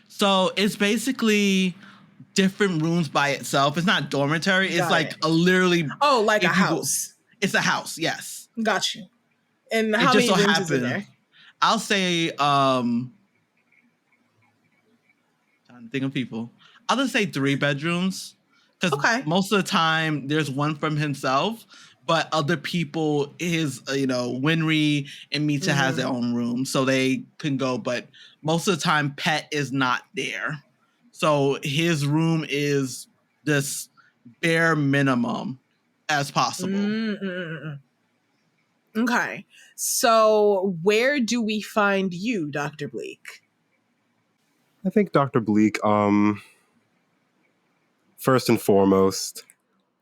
So it's basically different rooms by itself. It's not dormitory. It's like a literally... Oh, like a house. It's a house, yes. Got you. And how many rooms is in there? I'll say, trying to think of people. I'll just say 3 bedrooms. Because most of the time, there's one from himself. but other people, Winry and Mita has their own room, so they can go, but most of the time Pet is not there. So his room is this bare minimum as possible. Okay. So where do we find you, Dr. Bleak? I think Dr. Bleak, first and foremost,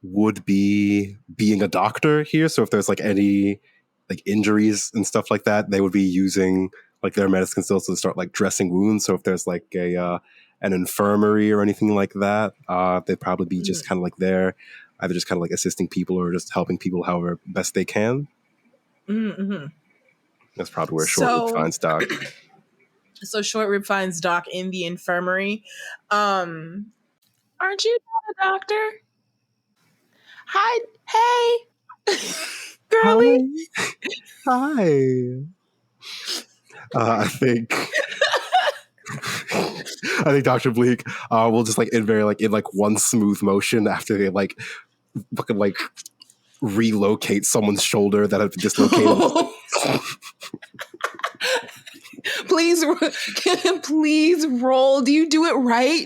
would be being a doctor here. So if there's like any like injuries and stuff like that, they would be using like their medicine skills to start like dressing wounds. So if there's like an infirmary or anything like that, they'd probably be just kind of like there, either just kind of like assisting people or just helping people however best they can. That's probably where Short Rib finds Doc. So Short Rib finds Doc in the infirmary. Aren't you not a doctor? Hi, hey, girlie. Hi. I think Dr. Bleak will just like in one smooth motion after they like fucking like relocate someone's shoulder that had been dislocated. Please roll. Do you do it right?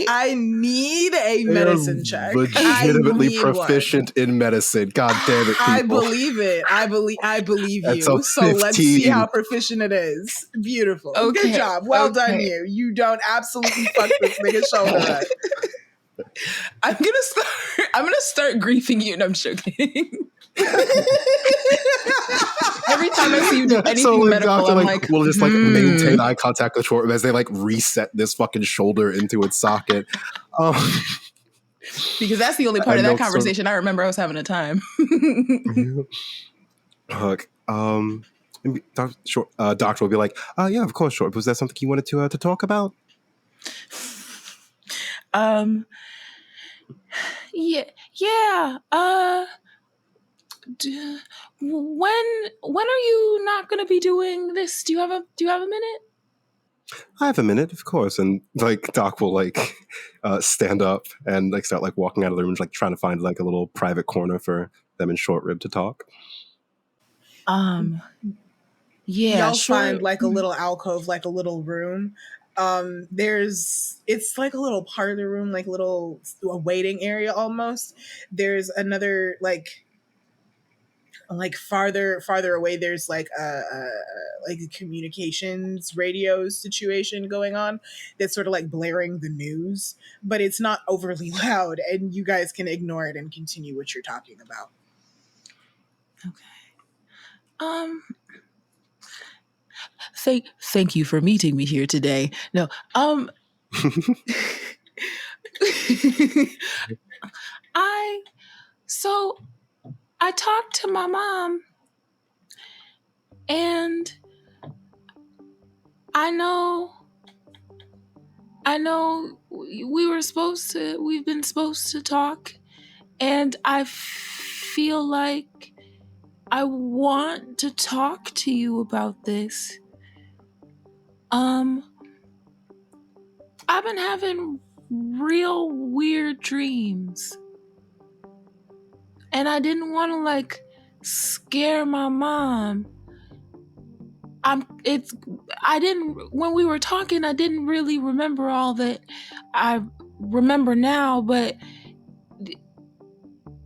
I need a medicine check. Legitimately proficient in medicine. God damn it, people. I believe it. I believe That's you. a So let's 15. see how proficient it is. Beautiful. Okay. Good job. Well done, you. You don't absolutely fuck this nigga's shoulder up. I'm gonna start griefing you. No, I'm joking. Every time I see you do anything medical, I'm like, we'll just like maintain eye contact with Short Rib as they like reset this fucking shoulder into its socket. Because that's the only part of that conversation I remember I was having a time. Look, Doctor will be like, yeah, of course, Short. Was that something you wanted to talk about? Yeah. When are you not going to be doing this? Do you have a minute? I have a minute, of course. And like Doc will like stand up and like start like walking out of the room, like trying to find like a little private corner for them and Short Rib to talk. Yeah, y'all find like a little alcove, like a little room. It's like a little parlor room, like a little waiting area almost. There's another like farther away. There's like a communications radio situation going on that's sort of like blaring the news, but it's not overly loud, and you guys can ignore it and continue what you're talking about. Okay. Thank you for meeting me here today. No, I talked to my mom, and I know we've been supposed to talk, and I feel like I want to talk to you about this. I've been having real weird dreams. And I didn't want to like scare my mom. When we were talking, I didn't really remember all that I remember now, but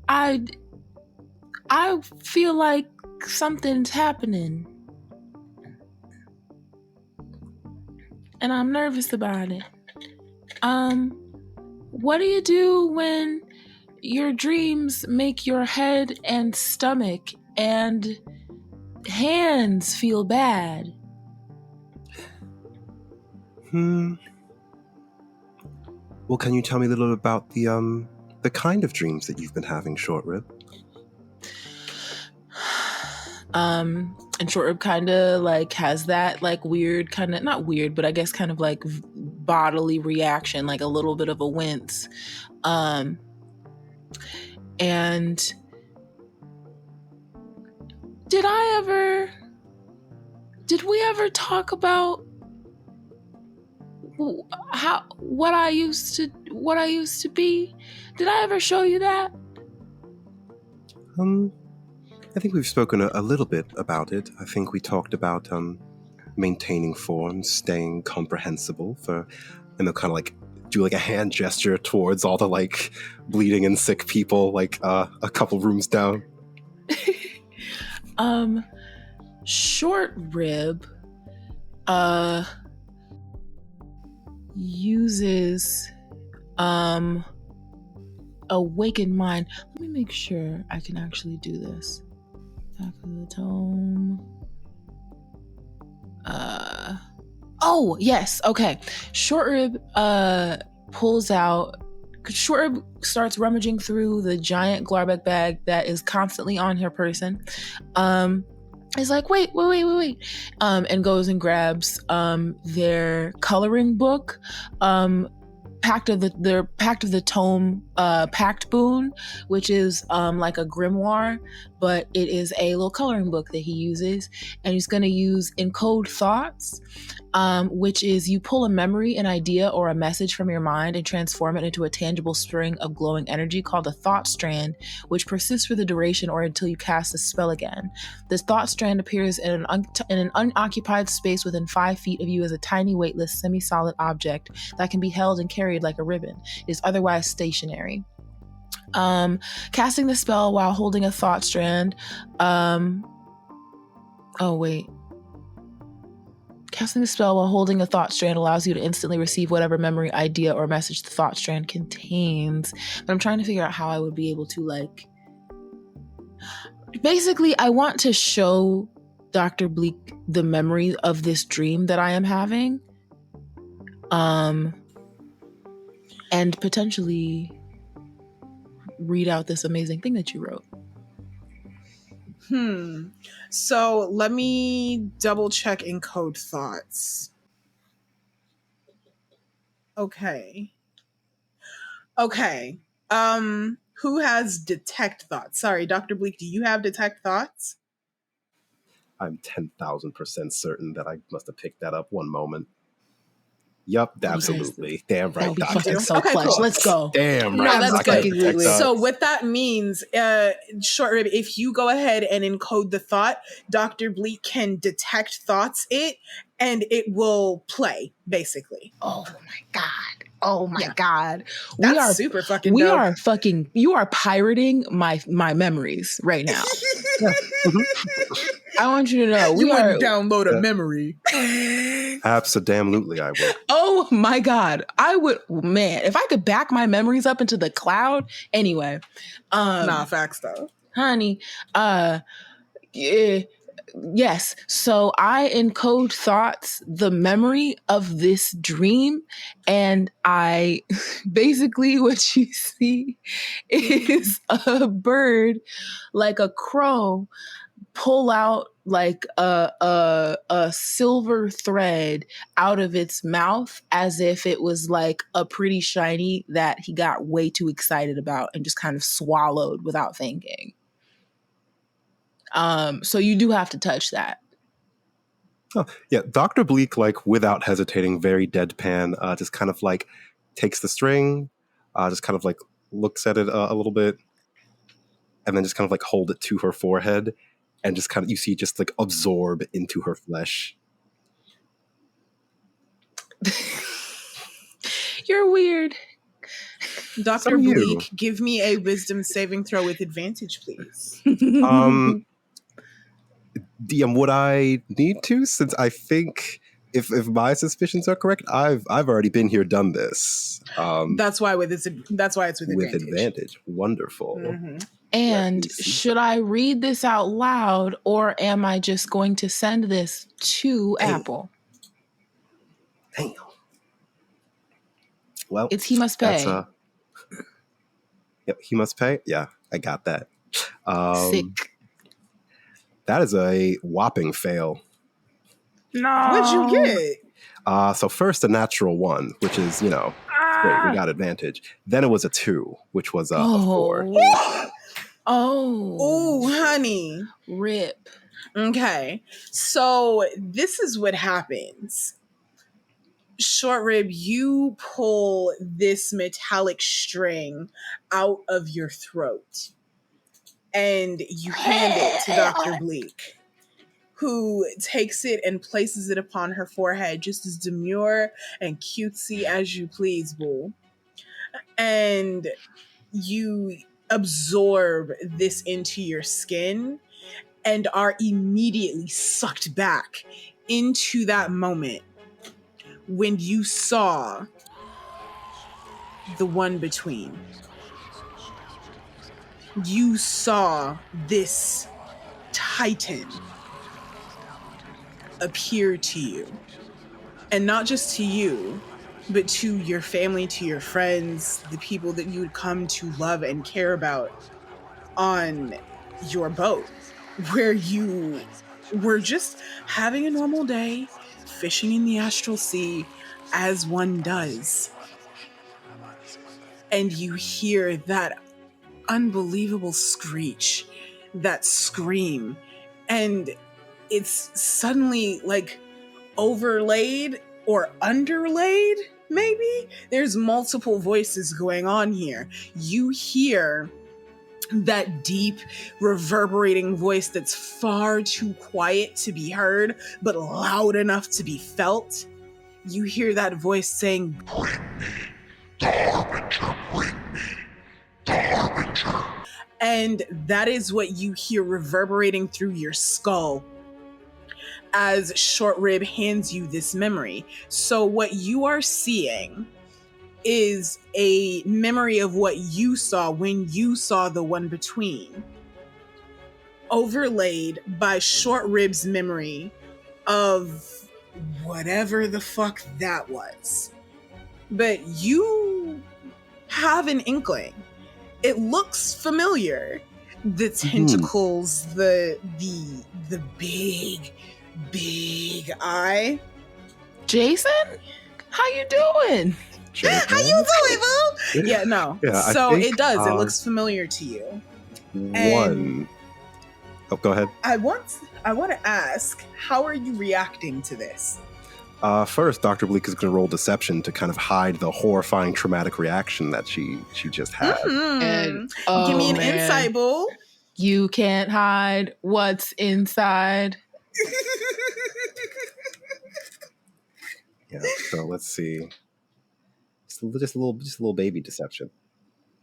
I feel like something's happening. And I'm nervous about it. What do you do when your dreams make your head and stomach and hands feel bad? Well, can you tell me a little about the kind of dreams that you've been having, Short Rib? And Short Rib kind of like has that like weird kind of, not weird, but I guess kind of like bodily reaction, like a little bit of a wince. And did we ever talk about what I used to be? Did I ever show you that? I think we've spoken a little bit about it. I think we talked about maintaining form, staying comprehensible kind of like do like a hand gesture towards all the like bleeding and sick people, like a couple rooms down. Short Rib uses awakened mind. Let me make sure I can actually do this. Back of the tome. Oh yes, okay. Short Rib pulls out. Short Rib starts rummaging through the giant Glarbek bag that is constantly on her person. Is like, wait, and goes and grabs their coloring book, Pact of the Tome, Pact Boon, which is like a grimoire, but it is a little coloring book that he uses, and he's going to use Encode Thoughts, which is you pull a memory, an idea, or a message from your mind and transform it into a tangible string of glowing energy called a thought strand, which persists for the duration or until you cast the spell again. This thought strand appears in an unoccupied space within 5 feet of you as a tiny, weightless, semi-solid object that can be held and carried like a ribbon. It is otherwise stationary. Casting the spell while holding a thought strand. Casting the spell while holding a thought strand allows you to instantly receive whatever memory, idea, or message the thought strand contains. But I'm trying to figure out how I would be able to, like... Basically, I want to show Dr. Bleak the memory of this dream that I am having. And potentially read out this amazing thing that you wrote. So let me double check Encode Thoughts. Okay. Who has Detect Thoughts? Sorry, Dr. Bleak, do you have Detect Thoughts? I'm 10,000% certain that I must have picked that up one moment. Yup, absolutely. Damn right. That would be Doctor. fucking so Okay, clutch. cool. Let's go. Damn No, right. that's Doctor. good. Absolutely. So what that means, Short Rib, if you go ahead and encode the thought, Dr. Bleak can detect thoughts and it will play, basically. Oh my Yeah. God. That's super fucking dope. You are pirating my memories right now. I want you to know You wouldn't download a memory. Absolutely, I would. Oh my God. I would, man, if I could back my memories up into the cloud. Anyway. Nah, facts though. Honey, yes. So I encode thoughts, the memory of this dream, and I basically what you see is a bird, like a crow, pull out like a silver thread out of its mouth as if it was like a pretty shiny that he got way too excited about and just kind of swallowed without thinking. So you do have to touch that. Oh, yeah, Dr. Bleak, like without hesitating, very deadpan, just kind of like takes the string, just kind of like looks at it a little bit, and then just kind of like hold it to her forehead, and just kind of, you see, just like absorb into her flesh. You're weird. Dr. Bleak, give me a wisdom saving throw with advantage, please. DM, would I need to? Since I think if my suspicions are correct, I've already been here, done this. That's why it's with advantage. Wonderful. Mm-hmm. And should I read this out loud, or am I just going to send this to Apple? Damn. Well, it's He Must Pay. Yep, He Must Pay. Yeah, I got that. Sick. That is a whopping fail. No. What'd you get? So first a natural 1, which is, great, we got advantage. Then it was a 2, which was a 4. Oh, honey. Rip. Okay. So this is what happens. Short Rib, you pull this metallic string out of your throat. and you hand it to Dr. Bleak, who takes it and places it upon her forehead, just as demure and cutesy as you please, boo. And you absorb this into your skin and are immediately sucked back into that moment when you saw the one between. You saw this titan appear to you. And not just to you, but to your family, to your friends, the people that you would come to love and care about on your boat, where you were just having a normal day, fishing in the astral sea as one does. And you hear that unbelievable screech, that scream, and it's suddenly like overlaid or underlaid, maybe? There's multiple voices going on here. You hear that deep, reverberating voice that's far too quiet to be heard, but loud enough to be felt. You hear that voice saying, "Bring me the Harbinger, bring me the Harbinger." And that is what you hear reverberating through your skull as Short Rib hands you this memory. So what you are seeing is a memory of what you saw when you saw the one between, overlaid by Short Rib's memory of whatever the fuck that was. But you have an inkling. It looks familiar. The tentacles, the big eye. Jason, how you doing? How you doing, boo? Yeah, no. Yeah, so think, it does. It looks familiar to you. Go ahead. I want to ask, how are you reacting to this? First, Dr. Bleak is going to roll deception to kind of hide the horrifying traumatic reaction that she just had. And, give me an insight, boo. You can't hide what's inside. Yeah. So let's see. Just a little baby deception.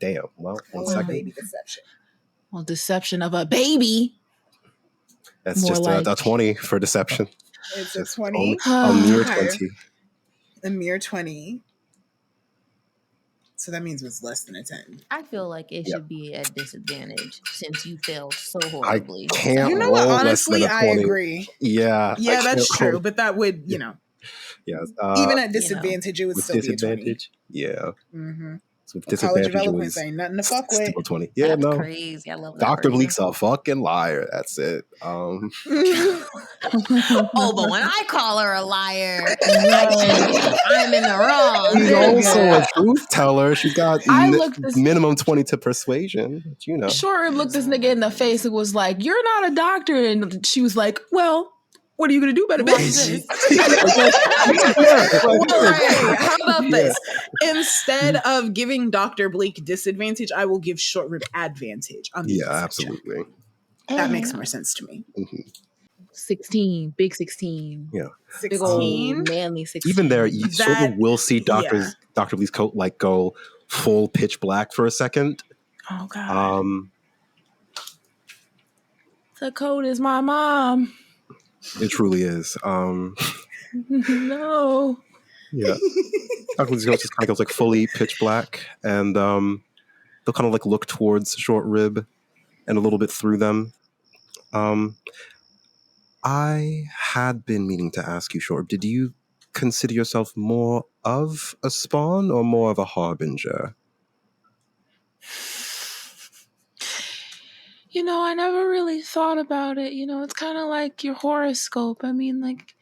Damn. Well, one second. Baby deception. Well, deception of a baby. That's More just like- a 20 for deception. It's Just a 20. A mere Okay. 20. A mere 20. So that means it was less than a 10. I feel like it should be at disadvantage since you failed so I horribly. can't You know roll what? less than Honestly, a 20. I agree. Yeah. Yeah, I that's can't true. roll- But that would, Yeah. even at disadvantage, it would with still be a 20. disadvantage. Yeah. Mm-hmm. So with College disadvantage, of it Eloquence was ain't nothing to fuck with. still 20. Yeah, That's no. crazy. I love that. Dr. for you. Bleak's a fucking liar. That's it. Oh, but when I call her a liar, I'm in the wrong. She's also a truth teller. She's got I looked this- minimum 20 to persuasion. But you know. Short Rib looked this nigga in the face and was like, "You're not a doctor." And she was like, "Well, what are you gonna do about it, bitch?" Right. How about this? Instead of giving Dr. Bleak disadvantage, I will give Short Rib advantage on the Yeah, deception. absolutely. That makes more sense to me. 16, big 16. Yeah. Big old 16. manly 16. Even there, you sort That- of will see Dr. Bleak's coat like go full pitch black for a second. Oh God. The code is my mom. It truly is. No. Yeah. Dr. Bleak's coat just kind of goes like fully pitch black, and they'll kind of like look towards Short Rib and a little bit through them. I had been meaning to ask you, Short Rib, did you consider yourself more of a spawn or more of a harbinger? I never really thought about it. It's kind of like your horoscope. I mean, like,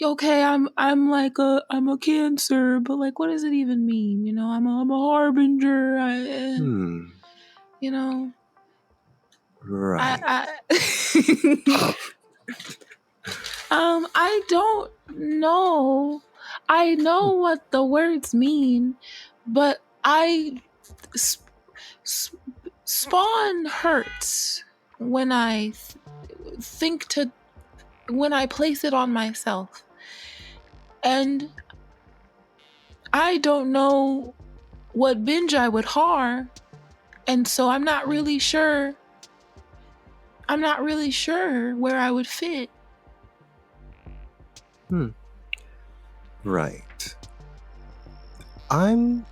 okay, I'm a Cancer, but like, what does it even mean? I'm a harbinger. Right. I don't know. I know what the words mean, but spawn hurts. when I when I place it on myself. And I don't know what binge I would har, and so I'm not really sure where I would fit. Right. I'm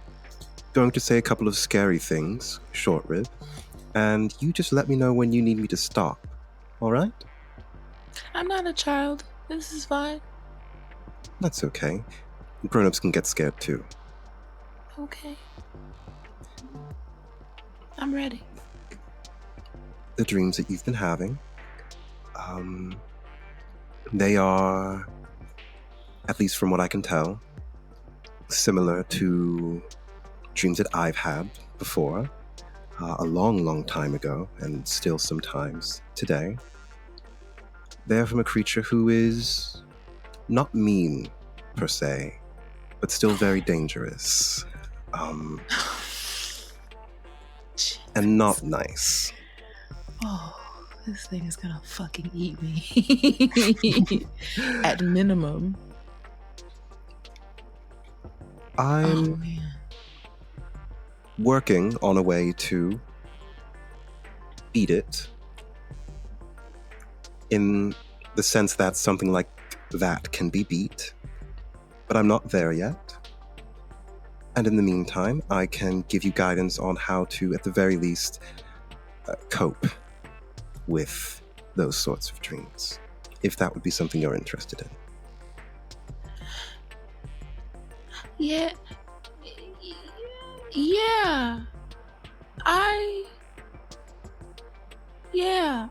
going to say a couple of scary things, Short Rib, and you just let me know when you need me to stop. All right? I'm not a child. This is fine. That's okay. Grown-ups can get scared too. Okay. I'm ready. The dreams that you've been having, they are, at least from what I can tell, similar to dreams that I've had before, a long, long time ago, and still sometimes today. They're from a creature who is not mean, per se, but still very dangerous. And not nice. Oh, this thing is gonna fucking eat me. At minimum. I'm working on a way to beat it, in the sense that something like that can be beat, but I'm not there yet. And in the meantime, I can give you guidance on how to, at the very least, cope with those sorts of dreams, if that would be something you're interested in. Yeah.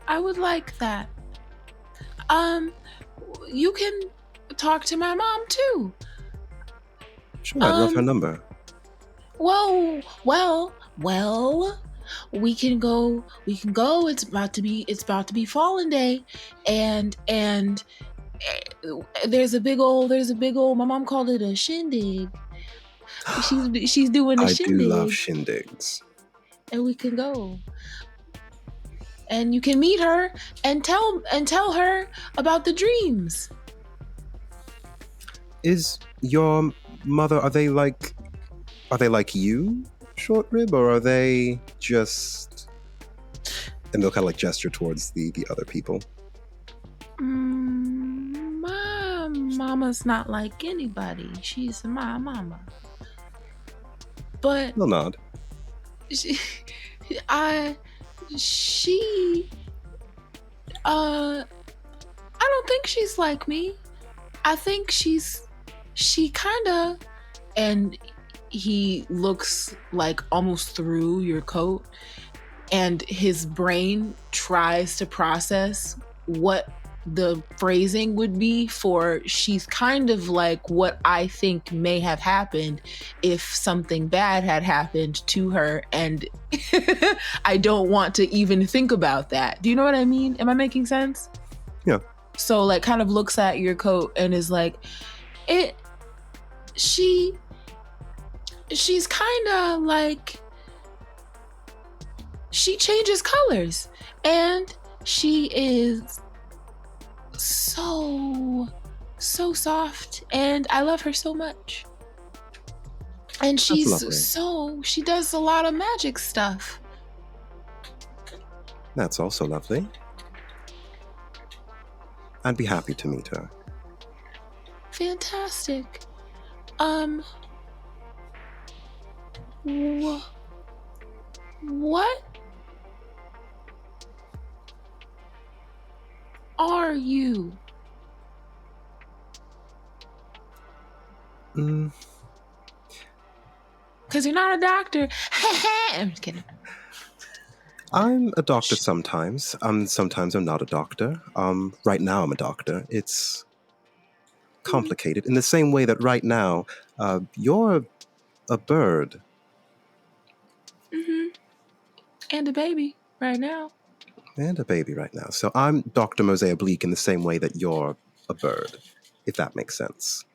I would like that. You can talk to my mom too. Sure, I'd love her number. Well, we can go. It's about to be Fallen Day, and there's a big old. My mom called it a shindig. She's doing a shindig. I do love shindigs. And we can go. And you can meet her and tell her about the dreams. Is your mother, are they like you, Short Rib, or are they just... And they'll kind of like gesture towards the other people. My mama's not like anybody. She's my mama. But They'll nod. I don't think she's like me. I think she kinda, and he looks like almost through your coat, and his brain tries to process what the phrasing would be for she's kind of like what I think may have happened if something bad had happened to her, and I don't want to even think about that. Do you know what I mean? Am I making sense? Yeah. So like kind of looks at your coat and is like, she's kind of like, she changes colors, and she is so soft, and I love her so much. And she does a lot of magic stuff. That's also lovely. I'd be happy to meet her. Fantastic. What are you? Because you're not a doctor. I'm just kidding. I'm a doctor sometimes. Sometimes I'm not a doctor. Right now I'm a doctor. It's complicated. In the same way that right now, you're a bird. Mm-hmm. And a baby right now. And a baby right now. So I'm Dr. Mozaeya Bleak in the same way that you're a bird, if that makes sense.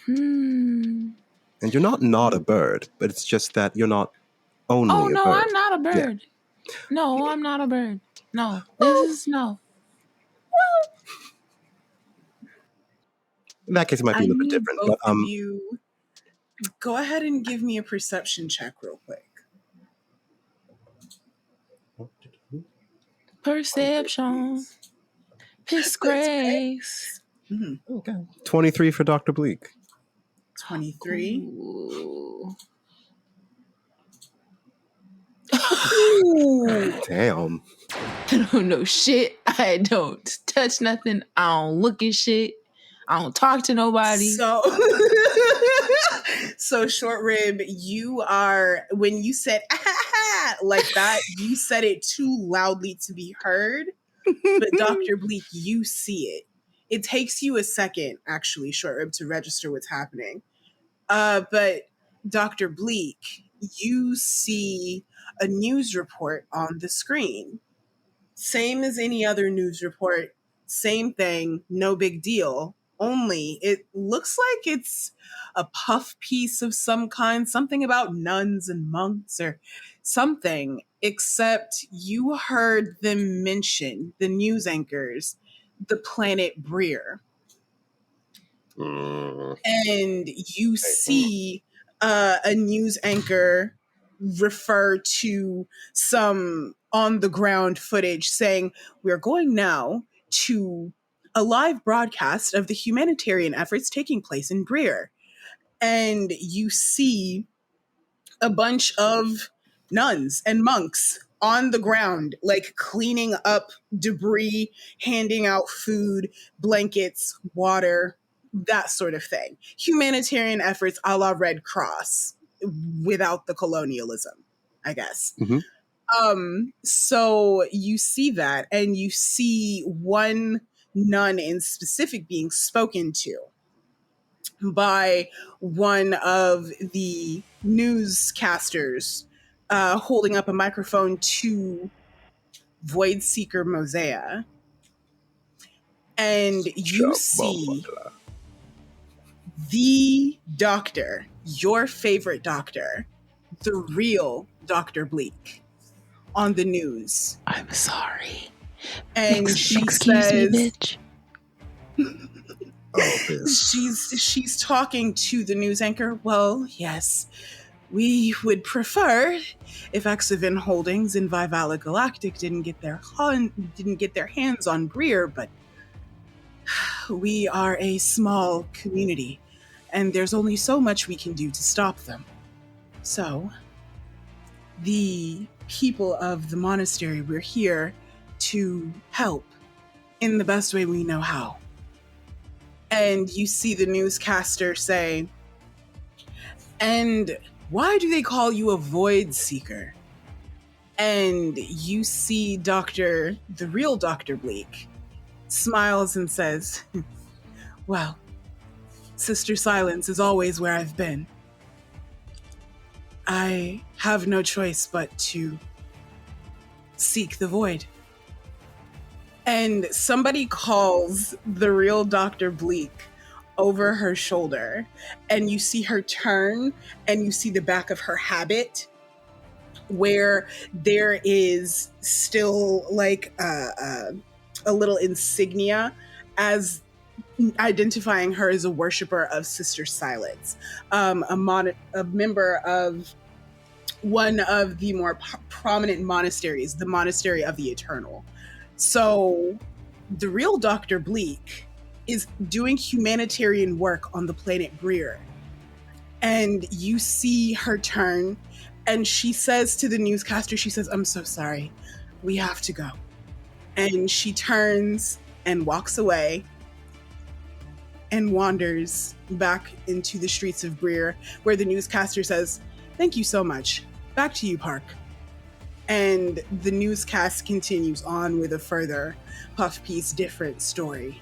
And you're not a bird, but it's just that you're not only a bird. Oh, no, I'm not a bird. No, I'm not a bird. No, this is no. In that case, it might be I a little bit need different. both But of you. Go ahead and give me a perception check real quick. Perception. Piss grace. 23 for Dr. Bleak. 23. Ooh. Ooh. Damn. I don't know shit. I don't touch nothing. I don't look at shit. I don't talk to nobody. So Short Rib, you are, when you said like that, you said it too loudly to be heard. But Dr. Bleak, you see it. It takes you a second, actually, Short Rib, to register what's happening. But Dr. Bleak, you see a news report on the screen. Same as any other news report. Same thing, no big deal. Only it looks like it's a puff piece of some kind, something about nuns and monks or something, except you heard them mention, the news anchors, the planet Breer. And you see a news anchor refer to some on-the-ground footage saying, we're going now to a live broadcast of the humanitarian efforts taking place in Breer. And you see a bunch of nuns and monks on the ground, like cleaning up debris, handing out food, blankets, water, that sort of thing. Humanitarian efforts a la Red Cross without the colonialism, I guess. So you see that, and you see one nun in specific being spoken to by one of the newscasters holding up a microphone to Void Seeker Mozaeya. And you see the doctor, your favorite doctor, the real Dr. Bleak, on the news. I'm sorry. And she Excuse says, me, bitch. she's talking to the news anchor. Well, yes, we would prefer if Exavin Holdings and Vivala Galactic didn't get their hands on Breer, but we are a small community, and there's only so much we can do to stop them. So, the people of the monastery, we're here to help in the best way we know how. And you see the newscaster say, and why do they call you a void seeker? And you see the real Dr. Bleak, smiles and says, well, Sister Silence is always where I've been. I have no choice but to seek the void. And somebody calls the real Dr. Bleak over her shoulder, and you see her turn, and you see the back of her habit where there is still like a little insignia as identifying her as a worshiper of Sister Silence, a member of one of the more prominent monasteries, the Monastery of the Eternal. So the real Dr. Bleak is doing humanitarian work on the planet Breer. And you see her turn, and she says to the newscaster, she says, I'm so sorry, we have to go. And she turns and walks away and wanders back into the streets of Breer, where the newscaster says, thank you so much. Back to you, Park. And the newscast continues on with a further puff piece, different story.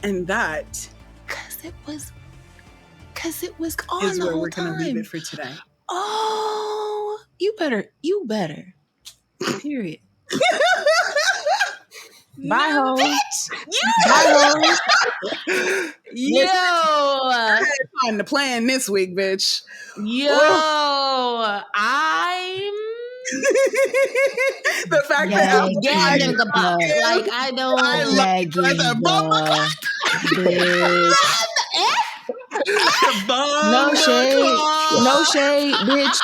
And that Cause it was on is the where whole we're going to leave time. it for today. Oh, you better. Period. Bye, No, hoes. bitch! Bye, hoes. Yo, Time to plan this week, bitch. I'm The fact that Gagging about. Like, I don't. I love that. No shade, bitch.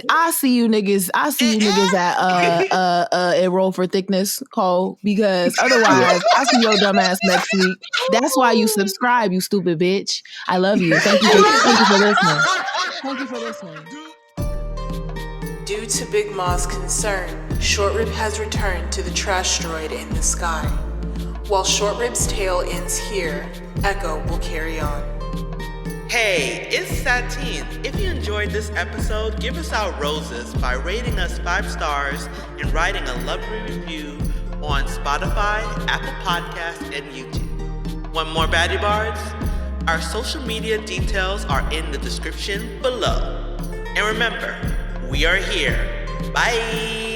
I see you niggas. I see you niggas at enroll for thickness, Cole, because otherwise I see your dumb ass next week. That's why you subscribe, you stupid bitch. I love you. Thank you for listening. Thank you for listening. Due to Big Maw's concern, Short Rib has returned to the trash droid in the sky. While Short Rib's tale ends here, Echo will carry on. Hey, it's Satine. If you enjoyed this episode, give us our roses by rating us 5 stars and writing a lovely review on Spotify, Apple Podcasts, and YouTube. Want more BaddieBards? Our social media details are in the description below. And remember, we are here. Bye!